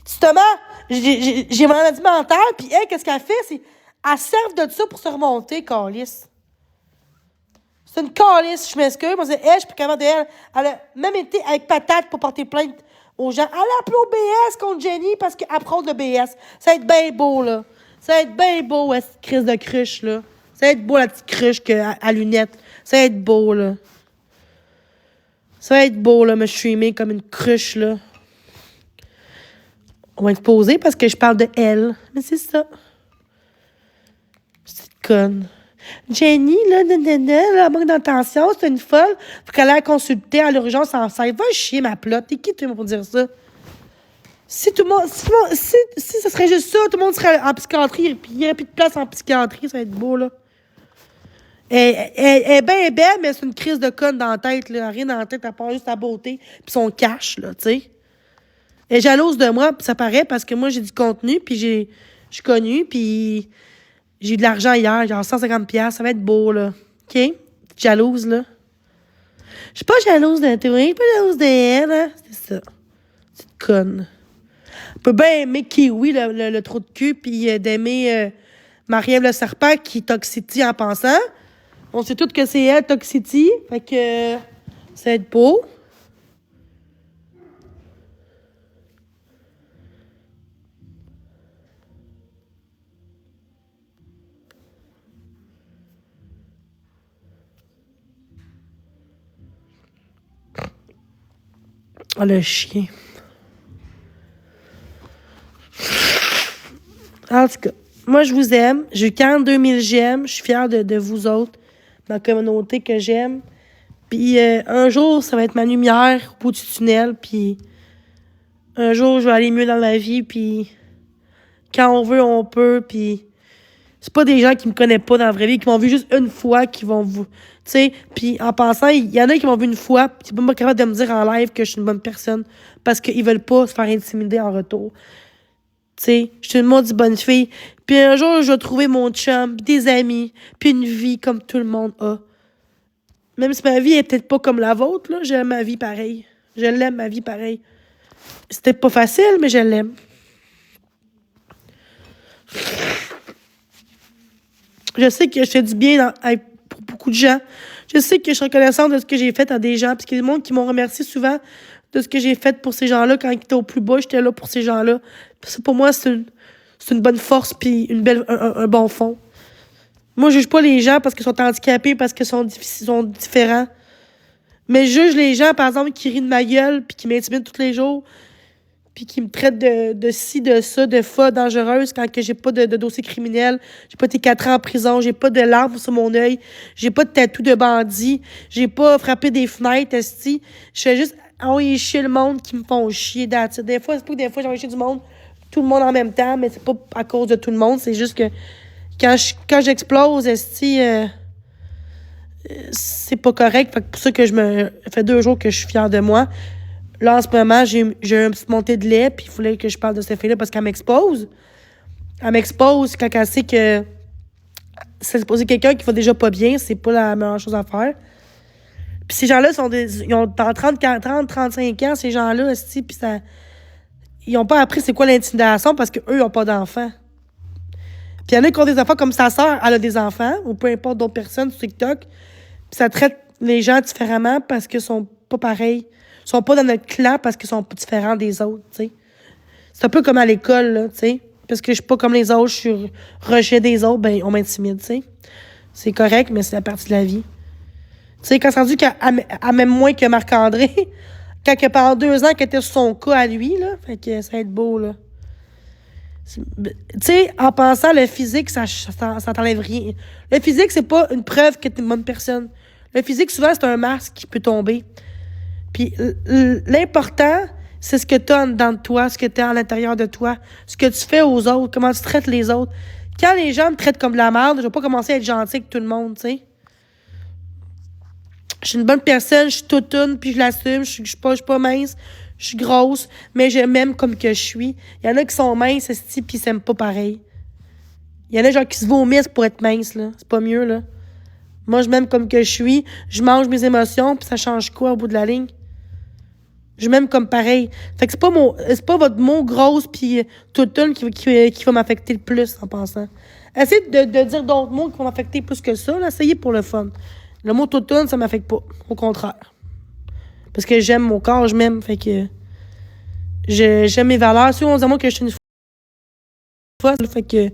Justement, j'ai mon maladie mentale, puis elle, qu'est-ce qu'elle fait? C'est elle serve de ça pour se remonter, calice. C'est une calice, je m'excuse. Moi, c'est elle, je suis plus capable de elle. Elle a même été avec patate pour porter plainte aux gens. Elle a appelé au BS contre Jenny parce qu'elle prône le BS. Ça va être bien beau, là. Ça va être bien beau, cette crise de cruche, là. Ça va être beau, la petite cruche à lunettes. Ça va être beau, là. Ça va être beau, là, me streamer comme une cruche, là. On va être posé parce que je parle de elle. Mais c'est ça. Petite conne. Jenny, là, elle manque d'attention, c'est une folle. Faut qu'elle aille consulter à l'urgence en salle. Va chier, ma plotte. T'es qui, toi, pour dire ça? Si tout le monde. Si ça serait juste ça, tout le monde serait en psychiatrie, puis il n'y aurait plus de place en psychiatrie, ça va être beau, là. Elle est bien belle, mais c'est une crise de conne dans la tête, là. Rien dans la tête, à part juste sa beauté, puis son cash, là, tu sais. Elle est jalouse de moi, puis ça paraît, parce que moi, j'ai du contenu, puis je suis connue, puis j'ai eu de l'argent hier, genre 150$, ça va être beau, là. OK? Jalouse, là. Je suis pas jalouse de toi, je suis pas jalouse d'elle, hein? C'est ça. C'est conne. On peut bien aimer Kiwi, le trou de cul, puis d'aimer Marie-Ève le serpent qui toxicity en pensant. On sait tous que c'est elle, toxicity. Fait que ça va être beau. Oh, le chien. En tout cas, moi, je vous aime. J'ai 42 000 j'aime. Je suis fière de vous autres, ma communauté que j'aime. Puis un jour, ça va être ma lumière au bout du tunnel. Puis un jour, je vais aller mieux dans ma vie. Puis quand on veut, on peut. Puis c'est pas des gens qui me connaissent pas dans la vraie vie, qui m'ont vu juste une fois, qui vont vous... Tu sais, puis en passant, il y en a qui m'ont vu une fois, puis ils sont pas capables de me dire en live que je suis une bonne personne parce qu'ils veulent pas se faire intimider en retour. Tu sais, je suis une maudite bonne fille. Puis un jour, je vais trouver mon chum, puis des amis, puis une vie comme tout le monde a. Même si ma vie est peut-être pas comme la vôtre, là, j'aime ma vie pareil. Je l'aime, ma vie pareil. C'était pas facile, mais je l'aime. Je sais que je fais du bien pour beaucoup de gens. Je sais que je suis reconnaissante de ce que j'ai fait à des gens. Parce qu'il y a des gens qui m'ont remercié souvent de ce que j'ai fait pour ces gens-là. Quand ils étaient au plus bas, j'étais là pour ces gens-là. Parce que pour moi, c'est une bonne force puis un bon fond. Moi, je juge pas les gens parce qu'ils sont handicapés, parce qu'ils sont différents. Mais je juge les gens, par exemple, qui rient de ma gueule puis qui m'intimident tous les jours. Puis qui me traite de ci, de ça, de folle dangereuse quand que j'ai pas de dossier criminel, j'ai pas été 4 ans en prison, j'ai pas de larmes sur mon œil, j'ai pas de tatou de bandit, j'ai pas frappé des fenêtres, esti. Je fais juste envoyer chier le monde qui me font chier. Des fois, c'est pas que des fois j'envoie chier du monde, tout le monde en même temps, mais c'est pas à cause de tout le monde, c'est juste que quand j'explose, esti, c'est pas correct. Fait que pour ça que ça fait 2 jours que je suis fière de moi. Là, en ce moment, j'ai une petite montée de lait, puis il fallait que je parle de cette fille-là parce qu'elle m'expose. Elle m'expose quand elle sait que c'est supposé quelqu'un qui va déjà pas bien, c'est pas la meilleure chose à faire. Puis ces gens-là ils ont dans 35 ans, ces gens-là, aussi, puis ça... Ils ont pas appris c'est quoi l'intimidation parce qu'eux, ils n'ont pas d'enfants. Puis il y en a qui ont des enfants comme sa sœur, elle a des enfants, ou peu importe d'autres personnes sur TikTok, puis ça traite les gens différemment parce qu'ils sont pas pareils. Ils sont pas dans notre clan parce qu'ils sont différents des autres, tu sais. C'est un peu comme à l'école, là, tu sais. Parce que je suis pas comme les autres, je suis rejet des autres, ben, on m'intimide, tu sais. C'est correct, mais c'est la partie de la vie. Tu sais, quand c'est rendu qu'à même moins que Marc-André, quand que pendant 2 ans, qu'il était sur son cas à lui, là, fait que ça va être beau, là. Tu sais, en pensant, le physique, ça t'enlève rien. Le physique, c'est pas une preuve que t'es une bonne personne. Le physique, souvent, c'est un masque qui peut tomber. Puis l'important, c'est ce que tu as dans toi, ce que tu as à l'intérieur de toi, ce que tu fais aux autres, comment tu traites les autres. Quand les gens me traitent comme de la merde, je vais pas commencer à être gentil avec tout le monde, tu sais. Je suis une bonne personne, je suis toute une, puis je l'assume, je suis pas mince, je suis grosse, mais je m'aime comme que je suis. Il y en a qui sont minces, puis ils s'aiment pas pareil. Il y en a gens qui se vomissent pour être mince, là. C'est pas mieux, là. Moi, je m'aime comme que je suis, je mange mes émotions, puis ça change quoi au bout de la ligne? Je m'aime comme pareil. Fait que c'est pas votre mot grosse puis toute une qui va m'affecter le plus en pensant. Essayez de dire d'autres mots qui vont m'affecter plus que ça, là. Essayez pour le fun. Le mot toute une, ça m'affecte pas. Au contraire. Parce que j'aime mon corps, je m'aime. Fait que j'aime mes valeurs. Si on dit à moi que je suis une fois, fait que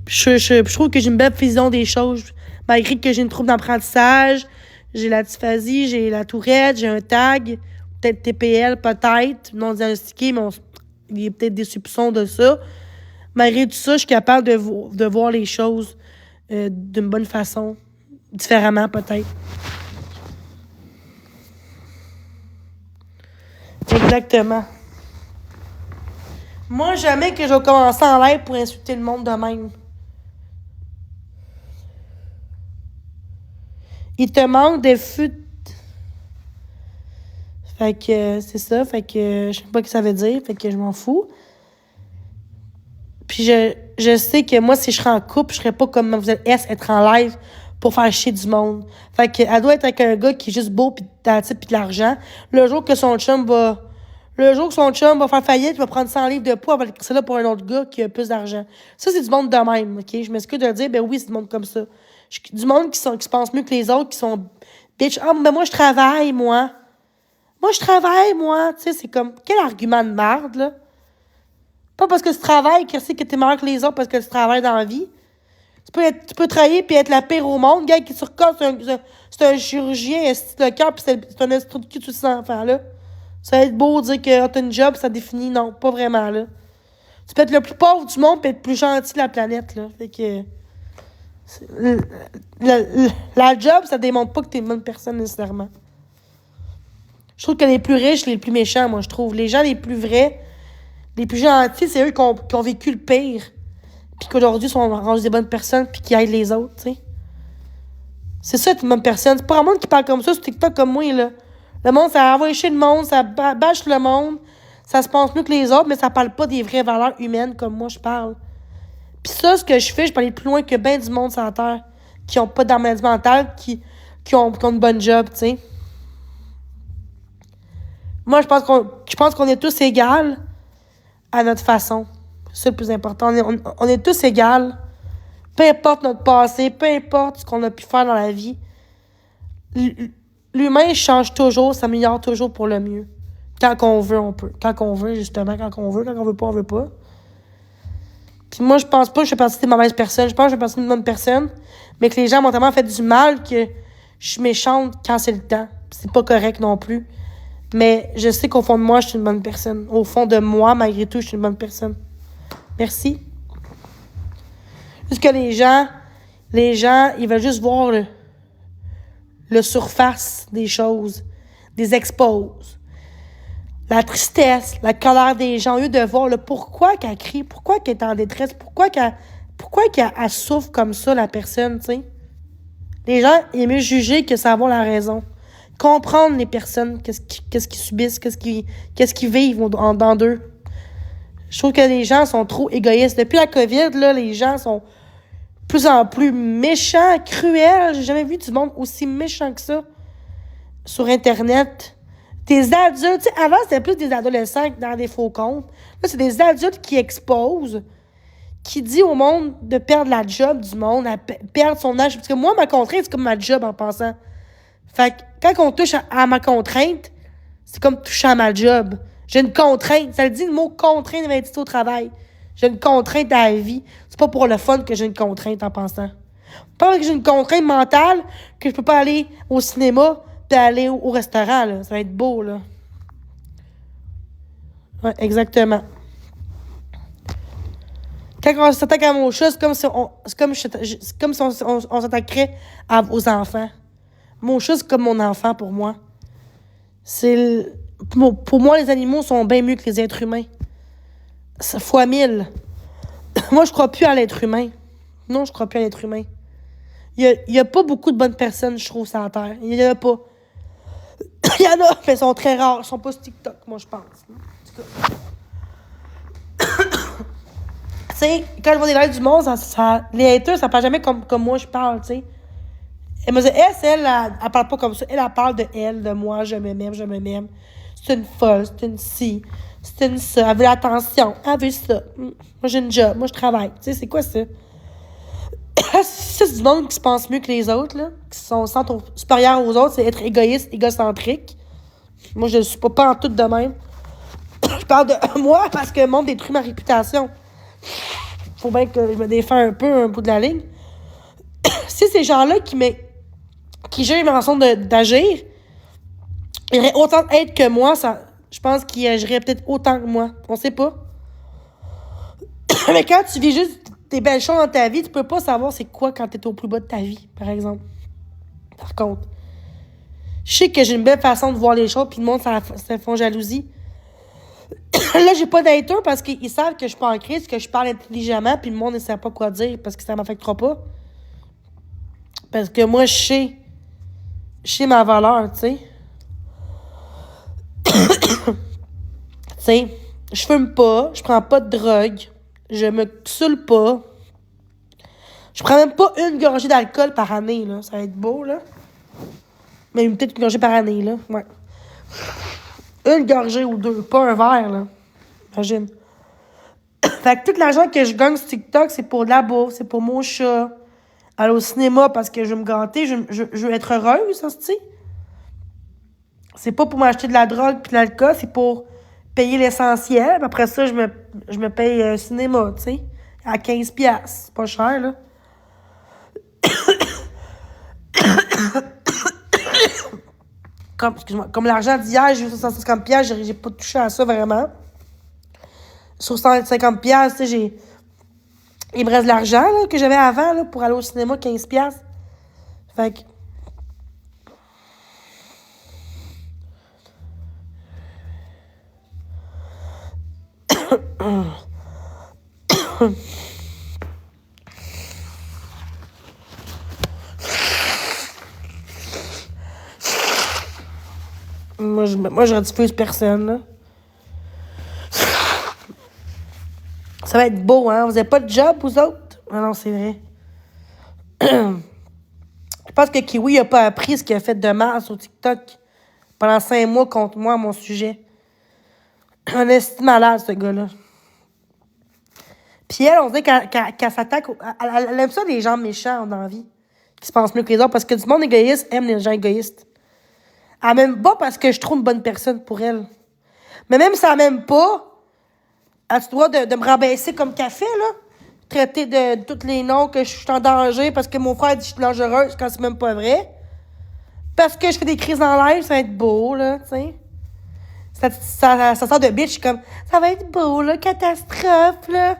je trouve que j'ai une belle vision des choses. Malgré que j'ai une trouble d'apprentissage, j'ai la dysphasie, j'ai la tourette, j'ai un tag, peut-être TPL, peut-être, non diagnostiqué, mais il y a peut-être des soupçons de ça. Malgré tout ça, je suis capable de voir les choses d'une bonne façon, différemment peut-être. Exactement. Moi, jamais que je vais commencer en live pour insulter le monde de même. Il te manque des fûts. Fait que c'est ça. Fait que je sais pas ce que ça veut dire. Fait que je m'en fous. Puis je sais que moi, si je serais en couple, je serais pas comme vous êtes être en live pour faire chier du monde. Fait que elle doit être avec un gars qui est juste beau pis de l'argent. Le jour que son chum va faire faillite, il va prendre 100 livres de poids, elle va le là pour un autre gars qui a plus d'argent. Ça, c'est du monde de même, OK? Je m'excuse de le dire, ben oui, c'est du monde comme ça. Du monde qui se pense mieux que les autres, qui sont bitch. Ah, ben moi, je travaille, moi. Moi, je travaille, moi. Tu sais, c'est comme, quel argument de merde, là? Pas parce que tu travailles que c'est que t'es meilleur que les autres parce que tu travailles dans la vie. Tu peux travailler puis être la pire au monde. Gars qui surcote, c'est un chirurgien, le cœur, puis c'est un esprit de cul, tous ces enfants-là. Ça va être beau de dire que t'as une job, ça définit. Non, pas vraiment, là. Tu peux être le plus pauvre du monde puis être plus gentil de la planète, là. Fait que... La job, ça démontre pas que t'es une bonne personne, nécessairement. Je trouve que les plus riches, les plus méchants, moi, je trouve. Les gens les plus vrais, les plus gentils, c'est eux qui ont vécu le pire. Puis qu'aujourd'hui, sont rendus des bonnes personnes puis qui aident les autres, tu sais. C'est ça, être une bonne personne. C'est pas un monde qui parle comme ça sur TikTok comme moi, là. Le monde, ça envoie chez le monde, ça bâche le monde, ça se pense mieux que les autres, mais ça parle pas des vraies valeurs humaines comme moi, je parle. Puis ça, ce que je fais, je peux aller plus loin que ben du monde sur la Terre qui ont pas de maladie mentale, qui ont une bonne job, tu sais. Moi, je pense qu'on est tous égaux à notre façon. C'est le plus important. On est tous égaux. Peu importe notre passé, peu importe ce qu'on a pu faire dans la vie. L'humain change toujours, s'améliore toujours pour le mieux. Quand on veut, on peut. Quand on veut, justement, quand on veut. Quand on veut pas, on veut pas. Puis moi, je pense pas que je fais partie des mauvaises personnes. Je pense que je fais partie d'une bonne personne. Mais que les gens m'ont tellement fait du mal que je suis méchante quand c'est le temps. C'est pas correct non plus. Mais je sais qu'au fond de moi, je suis une bonne personne. Au fond de moi, malgré tout, je suis une bonne personne. Merci. Juste que les gens, ils veulent juste voir le surface des choses, des exposes. La tristesse, la colère des gens, au lieu de voir le pourquoi qu'elle crie, pourquoi qu'elle est en détresse, pourquoi qu'elle souffre comme ça, la personne, tu sais. Les gens aiment mieux juger que savoir la raison. Comprendre les personnes, qu'est-ce qu'ils subissent, qu'est-ce qu'ils vivent dans d'eux. Je trouve que les gens sont trop égoïstes. Depuis la COVID, là, les gens sont de plus en plus méchants, cruels. J'ai jamais vu du monde aussi méchant que ça sur Internet. Des adultes, tu sais, avant, c'était plus des adolescents dans des faux comptes. Là, c'est des adultes qui exposent, qui dit au monde de perdre la job du monde, à perdre son âge. Parce que moi, ma contrainte, c'est comme ma job en passant. Fait que quand on touche à ma contrainte, c'est comme toucher à ma job. J'ai une contrainte. Ça le dit le mot contrainte d'investissement au travail. J'ai une contrainte à la vie. C'est pas pour le fun que j'ai une contrainte en pensant. Pas parce que j'ai une contrainte mentale que je peux pas aller au cinéma puis aller au restaurant. Là. Ça va être beau, là. Ouais, exactement. Quand on s'attaque à mon chat, c'est comme si on s'attaquerait aux enfants. Mon chat, c'est comme mon enfant pour moi. Pour moi, les animaux sont bien mieux que les êtres humains. C'est fois 1000. Moi, je crois plus à l'être humain. Non, je crois plus à l'être humain. Il y a pas beaucoup de bonnes personnes, je trouve, sur la Terre. Il y en a pas. Il y en a, mais ils sont très rares. Ils sont pas sur TikTok, moi, je pense. Tu sais, quand je vois des lives du monde, les haters, ça parle jamais comme moi je parle, tu sais. Elle me dit, elle parle pas comme ça. Elle parle de elle, de moi, je me m'aime. C'est une folle, c'est une ci, c'est une ça. Elle veut l'attention, elle veut ça. Moi, j'ai une job, moi, je travaille. Tu sais, c'est quoi ça? Ça, c'est du monde qui se pense mieux que les autres, là. Qui se sentent supérieurs aux autres, c'est être égoïste, égocentrique. Moi, je ne suis pas en tout de même. Je parle de moi parce que le monde détruit ma réputation. Faut bien que je me défends un peu un bout de la ligne. Si ces gens-là qui gèrent ma façon d'agir, ils auraient autant d'aide que moi, je pense qu'ils agiraient peut-être autant que moi. On sait pas. Mais quand tu vis juste des belles choses dans ta vie, tu peux pas savoir c'est quoi quand t'es au plus bas de ta vie, par exemple. Par contre, je sais que j'ai une belle façon de voir les choses, puis le monde, ça font jalousie. Là, j'ai pas d'hater parce qu'ils savent que je suis pas en crise, que je parle intelligemment, puis le monde ne sait pas quoi dire parce que ça m'affectera pas. Parce que moi, je sais ma valeur, tu sais. Tu sais, je fume pas, je prends pas de drogue, je me saoule pas. Je prends même pas une gorgée d'alcool par année, là. Ça va être beau, là. Mais peut-être une gorgée par année, là. Ouais. Une gorgée ou deux, pas un verre, là. Imagine. Fait que tout l'argent que je gagne sur TikTok, c'est pour de la bouffe, c'est pour mon chat. Aller au cinéma parce que je veux me gâter, je veux être heureuse, ça se dit. C'est pas pour m'acheter de la drogue puis de l'alcool, c'est pour payer l'essentiel. Puis après ça, je me paye un cinéma, tu sais, à 15$. C'est pas cher, là. Comme l'argent d'hier, j'ai eu 150$, j'ai pas touché à ça vraiment. Sur 150$, tu sais, il me reste de l'argent là, que j'avais avant là, pour aller au cinéma, 15$. Fait que. Moi, je refuse personne, là. Ça va être beau, hein? Vous avez pas de job, vous autres? Non, c'est vrai. Je pense que Kiwi a pas appris ce qu'il a fait de mal sur TikTok pendant 5 mois contre moi à mon sujet. On est malade, ce gars-là. Puis elle, on dirait qu'elle s'attaque... Elle aime ça, les gens méchants dans la vie, qui se pensent mieux que les autres, parce que du monde égoïste aime les gens égoïstes. Elle m'aime pas parce que je trouve une bonne personne pour elle. Mais même si elle m'aime pas, as-tu le droit de me rabaisser comme café, là? Traiter de tous les noms que je suis en danger parce que mon frère dit que je suis dangereuse quand c'est même pas vrai. Parce que je fais des crises en live, ça va être beau, là, tu sais. Ça sort de bitch, comme, ça va être beau, là, catastrophe, là.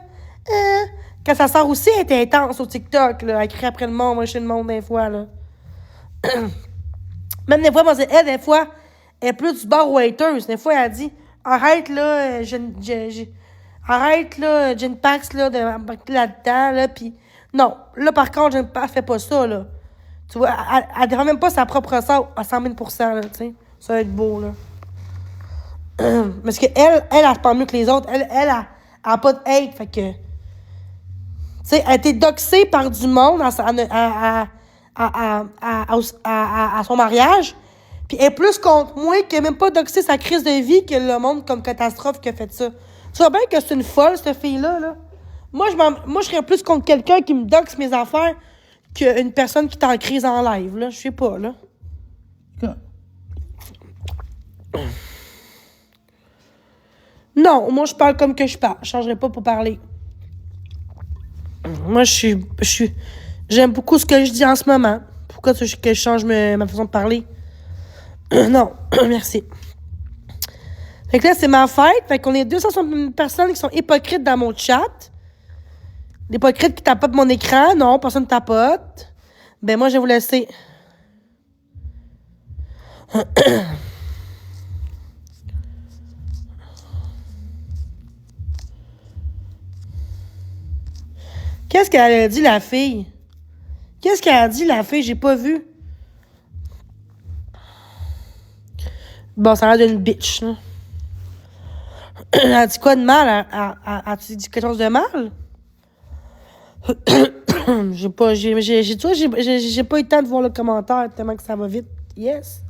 Quand ça sort aussi, elle est intense au TikTok, là. Elle crie après le monde, moi, chez le monde, des fois, là. Même des fois, moi, elle, des fois, elle est plus du bar aux haters. Des fois, elle dit, arrête, là, arrête, là, Jen Pax, là, de m'embarquer là-dedans, là, pis... Non, là, par contre, Jen Pax fait pas ça, là. Tu vois, elle défend même pas sa propre sort à 100 000%, là, tu sais. Ça va être beau, là. Parce qu'elle, elle se parle mieux que les autres. Elle a pas de hate, fait que... Tu sais, elle a été doxée par du monde à son mariage, puis elle est plus contre moi qui a même pas doxé sa crise de vie que le monde comme catastrophe qui a fait ça. Tu vois bien que c'est une folle, cette fille-là, là. Moi, je serais plus contre quelqu'un qui me doxe mes affaires qu'une personne qui est en crise en live, là. Je sais pas, là. Non, moi, je parle comme que je parle. Je changerai pas pour parler. Moi, j'aime beaucoup ce que je dis en ce moment. Pourquoi tu veux que je change ma façon de parler? Non, merci. Fait que là, c'est ma fête. Fait qu'on est 260 personnes qui sont hypocrites dans mon chat. L'hypocrite qui tapote mon écran. Non, personne ne tapote. Ben, moi, je vais vous laisser. Qu'est-ce qu'elle a dit, la fille? Qu'est-ce qu'elle a dit, la fille? J'ai pas vu. Bon, ça a l'air d'une bitch, là. Elle a dit quoi de mal? A-tu dit quelque chose de mal? J'ai pas eu le temps de voir le commentaire tellement que ça va vite. Yes.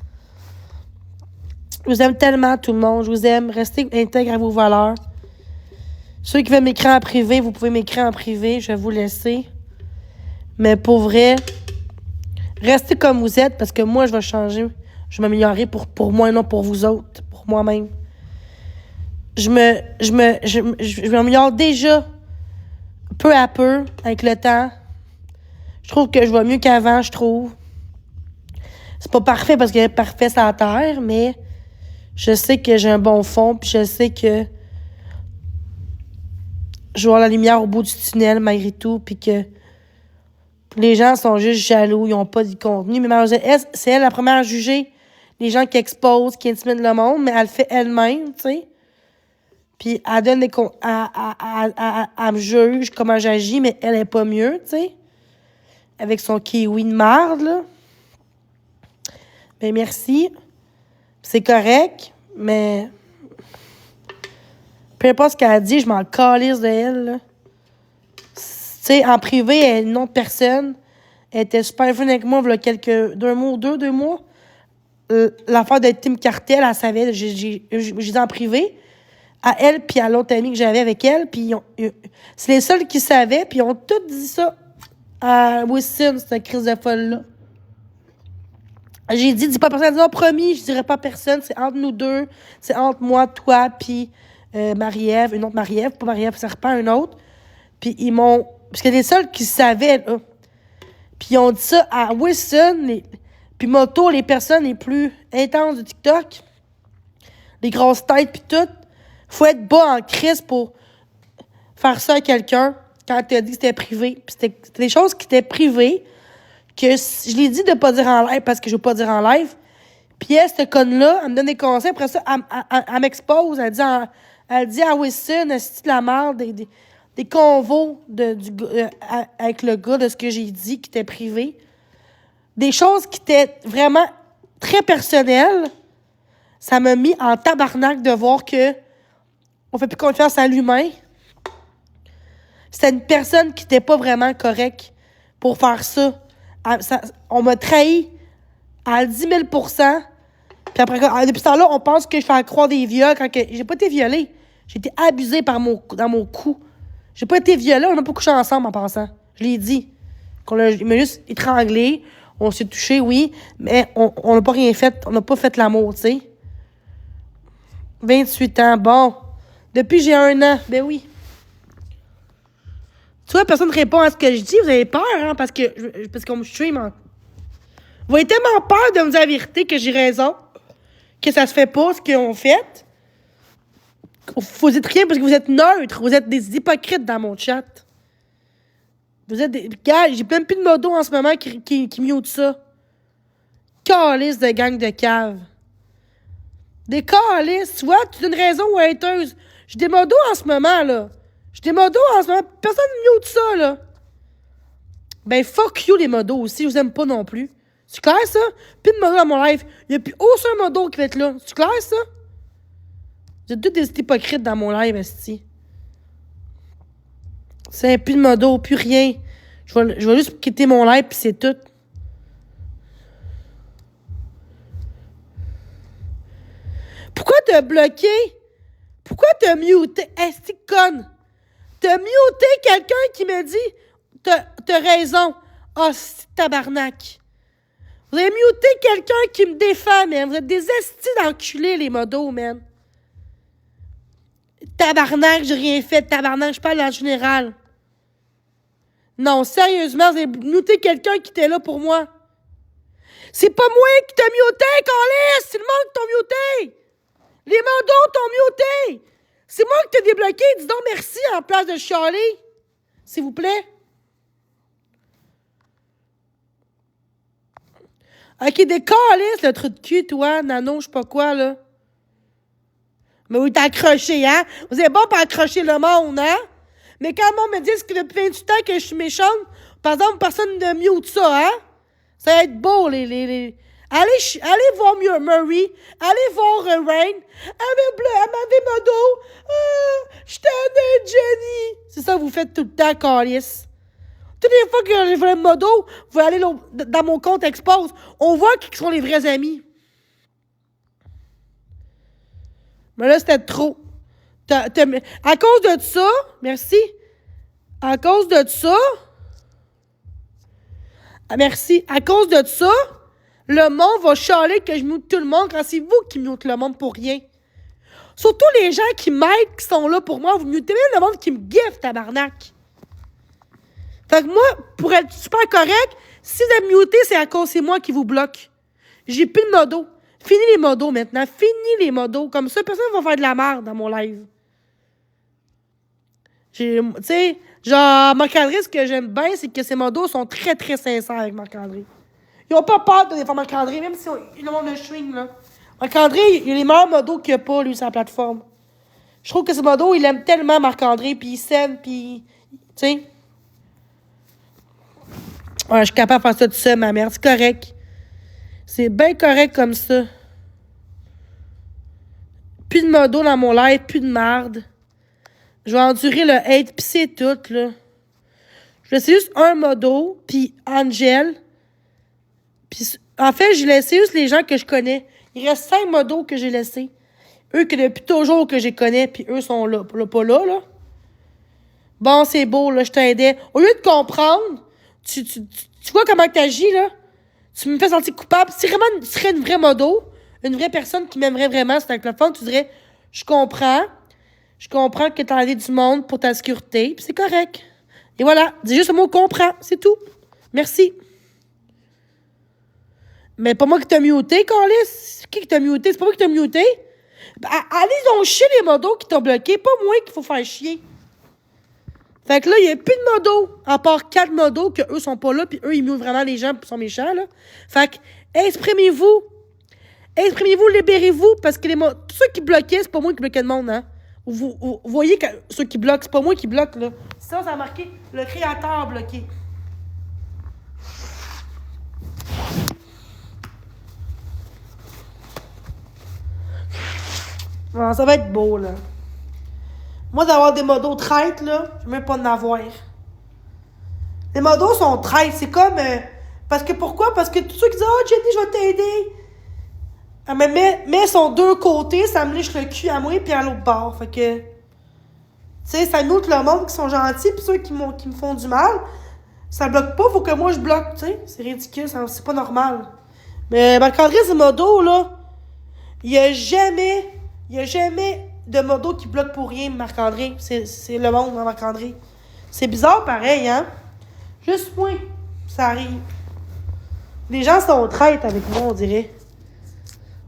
Je vous aime tellement, tout le monde. Je vous aime. Restez intègres à vos valeurs. Ceux qui veulent m'écrire en privé, vous pouvez m'écrire en privé. Je vais vous laisser. Mais pour vrai, restez comme vous êtes parce que moi, je vais changer. Je vais m'améliorer pour moi et non pour vous autres. Pour moi-même. Je m'améliore déjà peu à peu avec le temps. Je trouve que je vais mieux qu'avant, je trouve. C'est pas parfait parce que parfait c'est la terre, mais je sais que j'ai un bon fond, puis je sais que je vais voir la lumière au bout du tunnel malgré tout, puis que les gens sont juste jaloux, ils ont pas du contenu. Mais malheureusement, c'est elle la première à juger les gens qui exposent, qui intimident le monde, mais elle le fait elle-même, tu sais. Puis elle donne des elle me juge comment j'agis, mais elle est pas mieux, tu sais. Avec son kiwi de marde, là. Ben merci. C'est correct, mais peu importe ce qu'elle a dit, je m'en calisse de elle, tu sais, en privé, elle est une autre personne. Elle était super fun avec moi, il y a deux mois. L'affaire de Tim Cartel, elle savait, j'ai dit en privé, à elle puis à l'autre amie que j'avais avec elle, puis c'est les seuls qui savaient, puis ils ont tous dit ça à Wilson, cette crise de folle-là. J'ai dit, dis pas à personne. Elle dit, non, promis, je dirais pas à personne. C'est entre nous deux. C'est entre moi, toi, puis Marie-Ève. Une autre Marie-Ève. Pas Marie-Ève Serpent, une autre. Puis ils m'ont... Parce que les seuls qui savaient, là. Puis ils ont dit ça à Wilson. Puis Moto, les personnes les plus intenses de TikTok. Les grosses têtes, puis tout. Faut être bas en crise pour faire ça à quelqu'un quand t'as dit que c'était privé. Puis c'était des choses qui étaient privées. Que je l'ai dit de pas dire en live parce que je veux pas dire en live. Puis elle, cette conne-là, elle me donne des conseils. Après ça, elle m'expose. Elle dit à Wilson, c'est de la merde, des convos avec le gars de ce que j'ai dit qui était privé. Des choses qui étaient vraiment très personnelles. Ça m'a mis en tabarnak de voir que on fait plus confiance à l'humain. C'était une personne qui n'était pas vraiment correcte pour faire ça. On m'a trahi à 10 000 %. Puis après, depuis ce temps-là, on pense que je fais croire des viols quand j'ai pas été violée. J'ai été abusée dans mon cou. J'ai pas été violée, on n'a pas couché ensemble en passant. Je l'ai dit. Il m'a juste étranglé. On s'est touché, oui, mais on n'a pas rien fait. On n'a pas fait l'amour, tu sais. 28 ans, bon. Depuis j'ai 1 an, ben oui. Tu vois, personne ne répond à ce que je dis. Vous avez peur, hein, parce qu'on me stream. Hein. Vous avez tellement peur de me dire la vérité que j'ai raison. Que ça se fait pas, ce qu'ils ont fait. Vous dites rien parce que vous êtes neutres. Vous êtes des hypocrites dans mon chat. Vous êtes des... Gars, j'ai même plus de modo en ce moment qui mute ça. Calice de gang de cave. Des calices, tu vois, tu donnes raison aux haters. J'ai des modos en ce moment, là. J'ai des modos en ce moment. Personne ne mute ça, là. Ben, fuck you, les modos aussi. Je vous aime pas non plus. C'est clair, ça? Plus de modos dans mon live. Il n'y a plus aucun modo qui va être là. C'est clair, ça? Vous êtes tous des hypocrites dans mon live, esti. C'est plus de modo, plus rien. Je vais juste quitter mon live, puis c'est tout. Pourquoi t'as bloqué? Pourquoi t'as muté? Esti conne! T'as muté quelqu'un qui me dit t'as raison. Ah, c'est tabarnak. Vous avez muté quelqu'un qui me défend, man. Vous êtes des estis d'enculés, les modos, man. Tabarnak, j'ai rien fait. Tabarnak, je parle en général. Non, sérieusement, vous avez muté quelqu'un qui était là pour moi. C'est pas moi qui t'ai muté, Carlis! C'est le monde qui t'a muté! Les modos t'ont muté! C'est moi qui t'ai débloqué. Dis donc merci en place de chialer. S'il vous plaît. OK, des calices, le trou de cul, toi, nano, je sais pas quoi, là. Mais oui, t'as accroché, hein? Vous êtes bon pour accrocher le monde, hein? Mais quand le monde me dit que depuis 28 ans que je suis méchante, par exemple, personne ne mute ça, hein? Ça va être beau, les... Allez voir Murray. Allez voir Rain. Elle m'avait modo. Je t'en Jenny. C'est ça que vous faites tout le temps, calice. Toutes les fois que j'ai fait le modo, vous allez dans mon compte Expose. On voit qui sont les vrais amis. Mais là, c'était trop. À cause de ça, merci. À cause de ça. Merci. À cause de ça, le monde va chialer que je mute tout le monde quand c'est vous qui mute le monde pour rien. Surtout les gens qui m'aident, qui sont là pour moi. Vous mutez même le monde qui me giffe, tabarnak. Fait que moi, pour être super correct, si vous êtes muté, c'est moi qui vous bloque. J'ai plus de modo. Fini les modos maintenant. Fini les modos. Comme ça, personne va faire de la merde dans mon live. Tu sais, genre, Marc-André, ce que j'aime bien, c'est que ces modos sont très, très sincères avec Marc-André. Ils ont pas peur de défendre Marc-André, même si ils ont le swing, là. Marc-André, il a les meilleurs modos qu'il n'y a pas, lui, sur la plateforme. Je trouve que ce modo, il aime tellement Marc-André, puis il s'aime, puis... Tu sais... Ouais, je suis capable de faire ça tout seul, ma mère. C'est correct. C'est bien correct comme ça. Plus de modo dans mon live, plus de marde. Je vais endurer le hate, pis c'est tout, là. Je vais laisser juste un modo, puis Angel. Puis, en fait, j'ai laissé juste les gens que je connais. Il reste 5 modos que j'ai laissés. Eux que depuis toujours que je connais, puis eux sont là. Pas là, là. Bon, c'est beau, là, je t'aidais. Au lieu de comprendre, tu vois comment t'agis, là? Tu me fais sentir coupable. Si vraiment tu serais une vraie modo, une vraie personne qui m'aimerait vraiment sur ta plateforme, tu dirais, je comprends que t'as enlevé du monde pour ta sécurité, puis c'est correct. Et voilà, dis juste le mot « comprends », c'est tout. Merci. Mais pas moi qui t'ai muté, Carlis. C'est qui t'a muté? C'est pas moi qui t'ai muté. Allez donc chier les modos qui t'ont bloqué, pas moi qu'il faut faire chier. Fait que là, il n'y a plus de modos, à part 4 modos, que eux sont pas là, puis eux, ils mutent vraiment les gens, puis sont méchants, là. Fait que, exprimez-vous. Exprimez-vous, libérez-vous, parce que tous ceux qui bloquaient, c'est pas moi qui bloquais le monde, hein. Vous voyez que ceux qui bloquent, c'est pas moi qui bloque, là. Ça a marqué le créateur bloqué. Bon, ça va être beau, là. Moi, d'avoir des modos traites, là, je veux même pas en avoir. Les modos sont traites. C'est comme... parce que pourquoi? Parce que tous ceux qui disent « Oh, Jenny, je vais t'aider. » Elle me met son deux côtés, ça me liche le cul à moi, puis à l'autre bord. Fait que... Tu sais, ça note le monde qui sont gentils, puis ceux qui me font du mal. Ça bloque pas, faut que moi je bloque, tu sais. C'est ridicule, c'est pas normal. Mais Marc-André, ce modo, là, il y a jamais de modo qui bloque pour rien, Marc-André. C'est le monde, hein, Marc-André. C'est bizarre, pareil, hein? Juste moi, ça arrive. Les gens sont traites avec moi, on dirait.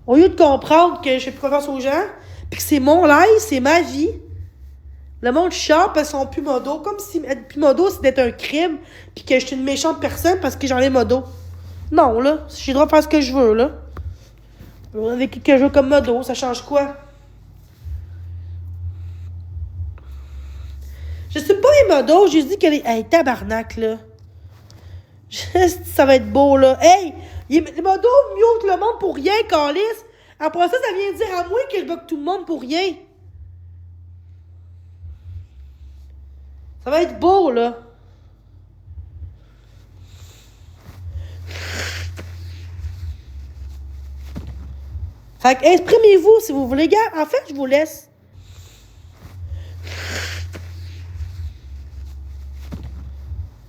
Au lieu de comprendre que je fais plus confiance aux gens, puis que c'est mon live, c'est ma vie, le monde chiale parce qu'ils sont plus modo. Comme si être plus modo, c'est d'être un crime, puis que je suis une méchante personne parce que j'en ai modo. Non, là. J'ai le droit de faire ce que je veux, là. Avec qui que je veux comme modo, ça change quoi? Je sais pas les modos, j'ai dit que les... Hey, tabarnak, là. Ça va être beau, là. Hey! Les modos mute le monde pour rien, câlisse. Après ça, ça vient dire à moi que je bloque tout le monde pour rien. Ça va être beau, là. Fait que exprimez-vous si vous voulez. Gars, en fait, je vous laisse.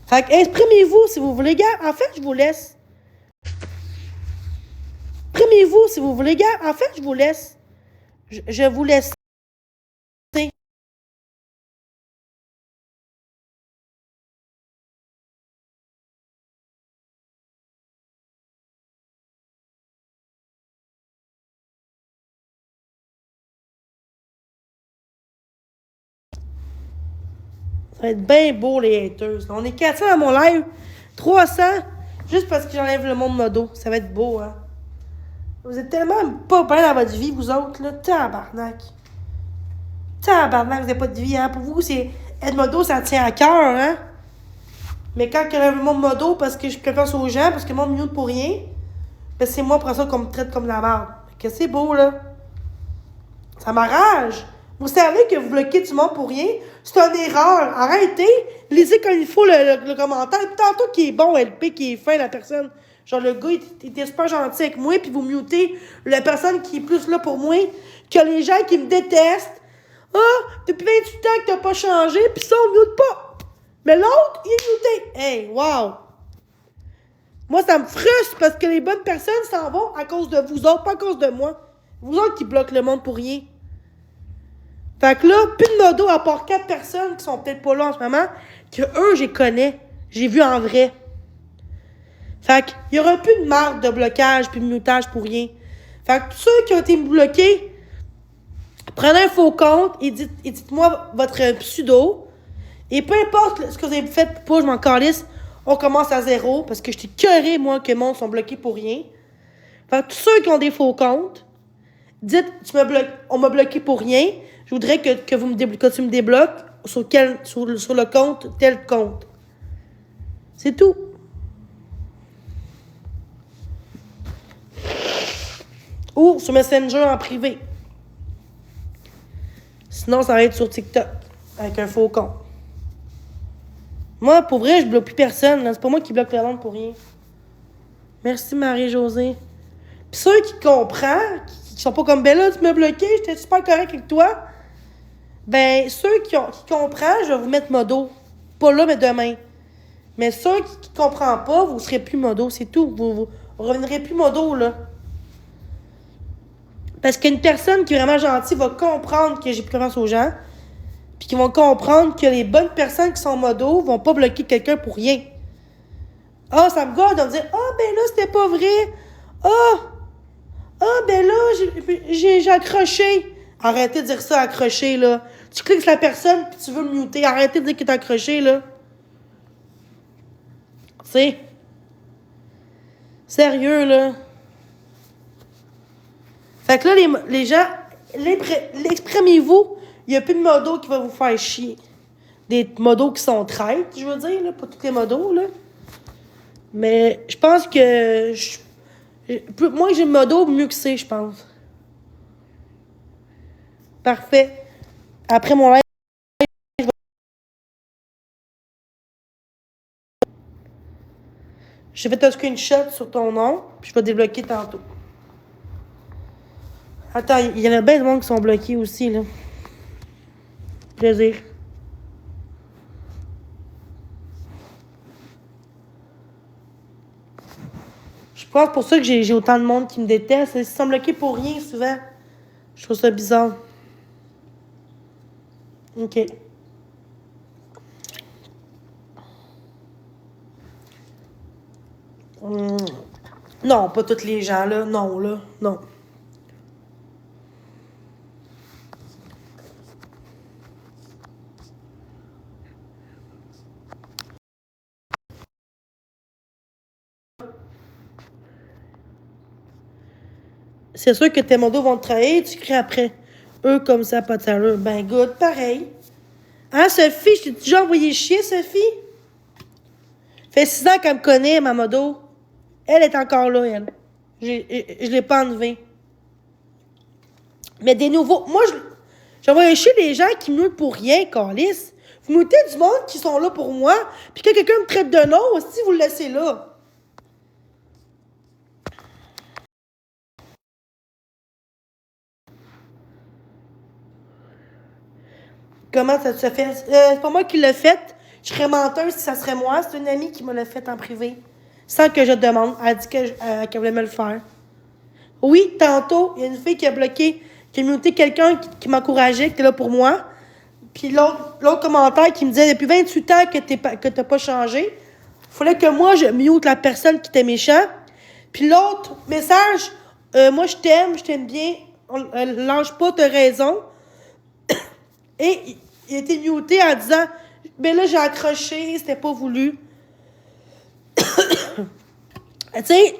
Fait que exprimez-vous si vous voulez, gars. En fait, je vous laisse. Exprimez-vous si vous voulez, gars. En fait, je vous laisse. Je vous laisse. Ça va être bien beau, les haters. On est 400 dans mon live. 300. Juste parce que j'enlève le monde modo. Ça va être beau, hein. Vous êtes tellement pas bien dans votre vie, vous autres, là. Tabarnak. Tabarnak, vous n'avez pas de vie, hein. Pour vous, c'est être modo, ça tient à cœur, hein. Mais quand j'enlève le monde modo, parce que je préfère ça aux gens, parce que le monde me pour rien, ben c'est moi pour ça qu'on me traite comme de la merde. Que c'est beau, là. Ça m'arrache. Vous savez que vous bloquez du monde pour rien? C'est une erreur. Arrêtez. Lisez comme il faut le commentaire. Tantôt qui est bon, LP, qui est fin, la personne. Genre, le gars, il était super gentil avec moi, puis vous mutez la personne qui est plus là pour moi que les gens qui me détestent. Ah, depuis 28 ans que t'as pas changé, puis ça, on mute pas. Mais l'autre, il est muté. Hey, wow. Moi, ça me frustre parce que les bonnes personnes s'en vont à cause de vous autres, pas à cause de moi. Vous autres qui bloquent le monde pour rien. Fait que là, plus de modo à part 4 personnes qui sont peut-être pas là en ce moment, que eux, je les connais. J'ai vu en vrai. Fait qu'il y aura plus de marque de blocage puis de mutage pour rien. Fait que tous ceux qui ont été bloqués, prenez un faux compte et dites-moi votre pseudo. Et peu importe ce que vous avez fait pour pas, je m'en calisse, on commence à zéro parce que je t'ai curé, moi, que le monde sont bloqués pour rien. Fait que tous ceux qui ont des faux comptes, dites, on m'a bloqué pour rien. Je voudrais que tu me débloques sur le compte, tel compte. C'est tout. Ou sur Messenger en privé. Sinon, ça va être sur TikTok avec un faux compte. Moi, pour vrai, je bloque plus personne. C'est pas moi qui bloque la vente pour rien. Merci, Marie-Josée. Puis ceux qui comprennent, qui sont pas comme Bella, tu m'as bloqué, j'étais super correct avec toi. Ben, ceux qui comprennent, je vais vous mettre modo. Pas là, mais demain. Mais ceux qui comprennent pas, vous serez plus modo, c'est tout. Vous reviendrez plus modo, là. Parce qu'une personne qui est vraiment gentille va comprendre que j'ai plus confiance aux gens. Puis qu'ils vont comprendre que les bonnes personnes qui sont modo vont pas bloquer quelqu'un pour rien. Ah, ça me garde de me dire, ah, ben là, c'était pas vrai. Ben là, j'ai accroché. Arrêtez de dire ça, accroché, là. Tu cliques sur la personne, puis tu veux me muter. Arrêtez de dire que t'es accroché, là. Tu sais. Sérieux, là. Fait que là, les gens, exprimez-vous. Il n'y a plus de modos qui va vous faire chier. Des modos qui sont traites, je veux dire, là. Pas tous les modos, là. Mais je pense que... Moi, j'ai le modo, mieux que c'est, je pense. Parfait. Après mon live, j'ai fait un screenshot sur ton nom, puis je vais débloquer tantôt. Attends, il y en a bien de monde qui sont bloqués aussi, là. Plaisir. Je pense pour ça que j'ai autant de monde qui me déteste. Ils sont bloqués pour rien, souvent. Je trouve ça bizarre. OK. Non, pas tous les gens, là. Non, là. Non. C'est sûr que tes modos vont te trahir, tu cries après. Eux, comme ça, pas de salaire. Ben, good, pareil. Hein, Sophie? Je t'ai déjà envoyé chier, Sophie? Fait 6 ans qu'elle me connaît, ma modo. Elle est encore là, elle. Je l'ai pas enlevée. Mais des nouveaux... Moi, j'envoie chier les gens qui me pour rien, câlisse. Vous mettez du monde qui sont là pour moi, puis que quelqu'un me traite de nom, aussi, vous le laissez là. Comment ça se fait? C'est pas moi qui l'ai fait. Je serais menteuse si ça serait moi. C'est une amie qui me l'a fait en privé. Sans que je demande. Elle a dit qu'elle voulait me le faire. Oui, tantôt, il y a une fille qui a bloqué, qui a muté quelqu'un qui m'encourageait, qui était là pour moi. Puis l'autre commentaire qui me disait depuis 28 ans que t'as pas changé. Fallait que moi, je mute la personne qui était méchant. Puis l'autre message, moi, je t'aime bien. Lâche pas, t'as raison. Et il a été muté en disant, ben là, j'ai accroché, c'était pas voulu. Tu sais,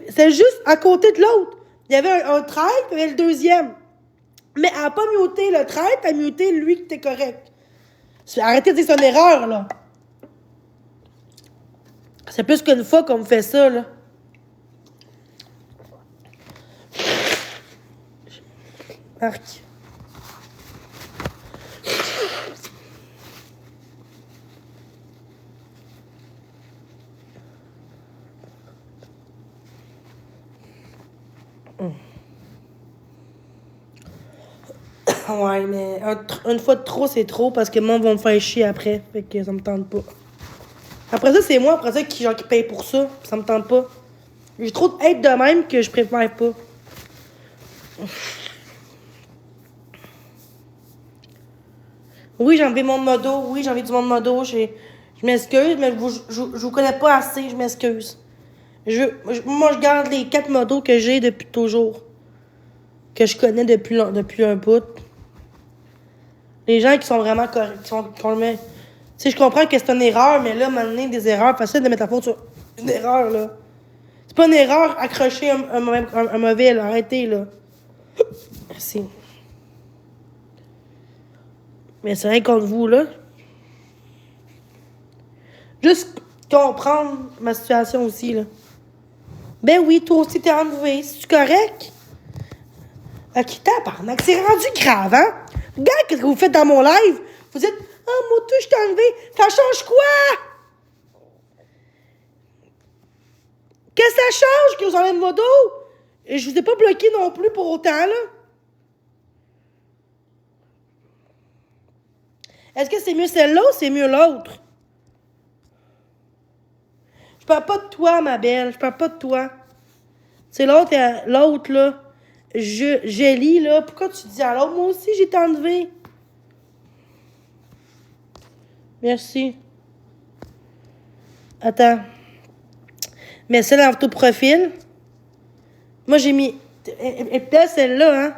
c'est juste à côté de l'autre. Il y avait un traître, puis il y avait le deuxième. Mais elle n'a pas muté le traître, elle a muté lui qui était correct. Arrêtez de dire que c'est une erreur, là. C'est plus qu'une fois qu'on me fait ça, là. Marc. Ouais, mais une fois de trop, c'est trop parce que moi, vont me faire chier après. Fait que ça me tente pas. Après ça, c'est moi, après ça, qui paye pour ça. Ça me tente pas. J'ai trop de haine de même que je préfère pas. Oui, j'ai enlevé mon modo. Oui, j'ai enlevé du monde modo. Je m'excuse, mais je vous connais pas assez. Je m'excuse. Moi, je garde les 4 modos que j'ai depuis toujours. Que je connais depuis un bout. Les gens qui sont vraiment corrects, tu sais, je comprends que c'est une erreur, mais là, maintenant, des erreurs, facile de mettre la faute sur une erreur, là. C'est pas une erreur, accrocher un mauvais, là. Arrêtez, là. Merci. Mais c'est rien contre vous, là. Juste comprendre ma situation aussi, là. Ben oui, toi aussi, t'es enlevé. C'est-tu correct? Ok, tabarnak, c'est rendu grave, hein? Regarde qu'est-ce que vous faites dans mon live. Vous dites, oh, mon tout, je t'ai enlevé. Ça change quoi? Qu'est-ce que ça change que vous enlevez mon dos? Et je vous ai pas bloqué non plus pour autant, là. Est-ce que c'est mieux celle-là ou c'est mieux l'autre? Je parle pas de toi, ma belle. Je parle pas de toi. C'est l'autre, là. Je lis, là. Pourquoi tu dis alors? Moi aussi, j'ai été enlevé. Merci. Attends. Mais celle en photo profil. Moi, j'ai mis. Et peut-être celle-là, hein?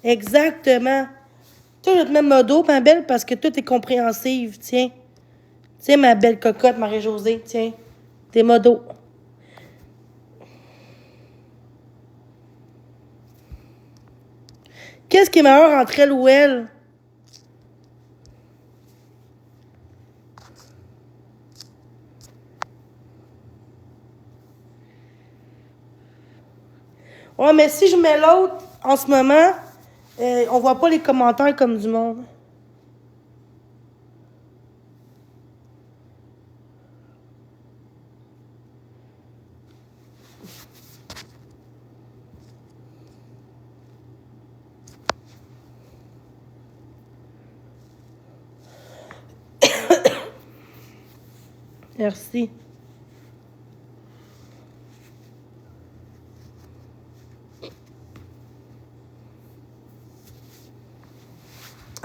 Exactement. Toi, je vais te mettre modo, ma belle, parce que toi, t'es compréhensive. Tiens. Tiens, ma belle cocotte, Marie-Josée. Tiens. T'es modo. Qu'est-ce qui est meilleur entre elle ou elle? Ouais, mais si je mets l'autre en ce moment, on voit pas les commentaires comme du monde. Merci.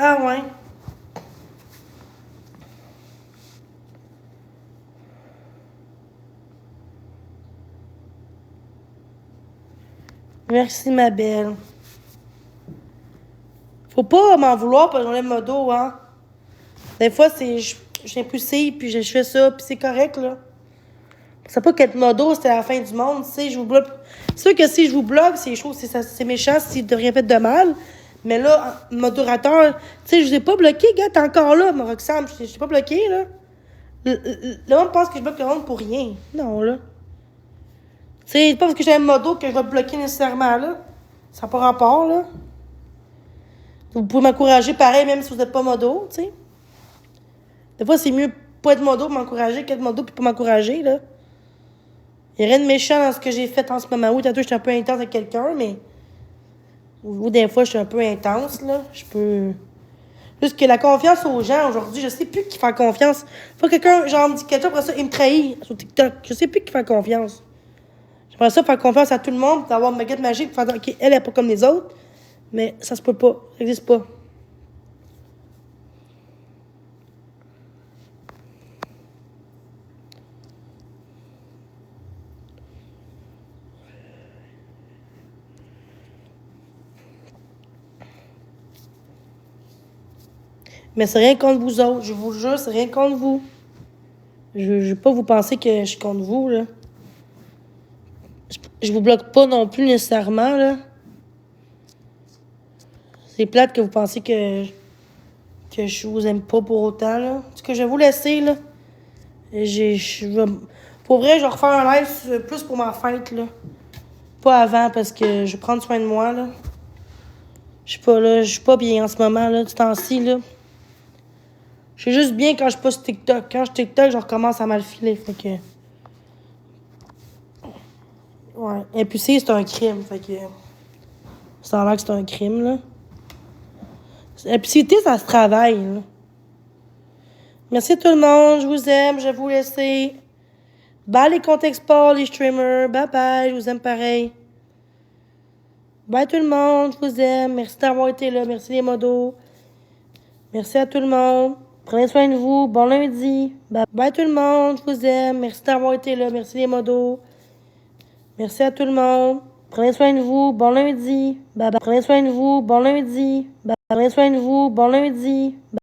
Ah ouais. Merci, ma belle. Faut pas m'en vouloir parce que j'enlève mon dos, hein. Des fois, je suis impulsive, puis je fais ça, puis c'est correct, là. C'est pas qu'être modo, c'était la fin du monde, tu sais, je vous bloque. C'est sûr que si je vous bloque, c'est méchant s'il ne rien fait de mal. Mais là, modérateur, tu sais, je vous ai pas bloqué, gars, t'es encore là, mon Roxane, je t'ai pas bloqué, là. Le monde pense que je bloque le monde pour rien. Non, là. Tu sais, pas parce que j'ai un modo que je vais bloquer nécessairement, là. Ça n'a pas rapport, là. Vous pouvez m'encourager pareil, même si vous n'êtes pas modo, tu sais. Des fois, c'est mieux pas être modo pour m'encourager qu'être modo puis pas m'encourager, là. Il n'y a rien de méchant dans ce que j'ai fait en ce moment. Oui, tantôt, j'étais un peu intense avec quelqu'un, mais... Ou des fois, je suis un peu intense, là. Je peux Juste que la confiance aux gens, aujourd'hui, je sais plus qui faire confiance. Faut que quelqu'un, genre, me dit quelque chose, après ça, il me trahit sur TikTok. Je sais plus qui faire confiance. J'aimerais ça faire confiance à tout le monde, d'avoir une baguette magique, faire OK, elle est pas comme les autres. Mais ça se peut pas. Ça n'existe pas. Mais c'est rien contre vous autres. Je vous jure, c'est rien contre vous. Je veux pas vous penser que je suis contre vous, là. Je vous bloque pas non plus nécessairement, là. C'est plate que vous pensez que je vous aime pas pour autant, là. Ce que je vais vous laisser, là. Pour vrai, je vais refaire un live plus pour ma fête, là. Pas avant, parce que je vais prendre soin de moi, là. Je suis pas là, je suis pas bien en ce moment, là, du temps-ci, là. Je suis juste bien quand je poste TikTok. Quand je TikTok, je recommence à mal filer, fait que... Ouais. Impulser, c'est un crime, fait que... Ça a l'air que c'est un crime, là. Impulsivité, ça se travaille, là. Merci tout le monde, je vous aime, je vais vous laisser. Bye les comptes export, les streamers, bye bye, je vous aime pareil. Bye tout le monde, je vous aime, merci d'avoir été là, merci les modos. Merci à tout le monde, prenez soin de vous, bon lundi. Bye, bye tout le monde, je vous aime, merci d'avoir été là, merci les modos. Merci à tout le monde, prenez soin de vous, bon lundi. Bye bye, prenez soin de vous, bon lundi. Bye, prenez soin de vous, bon lundi. Bye.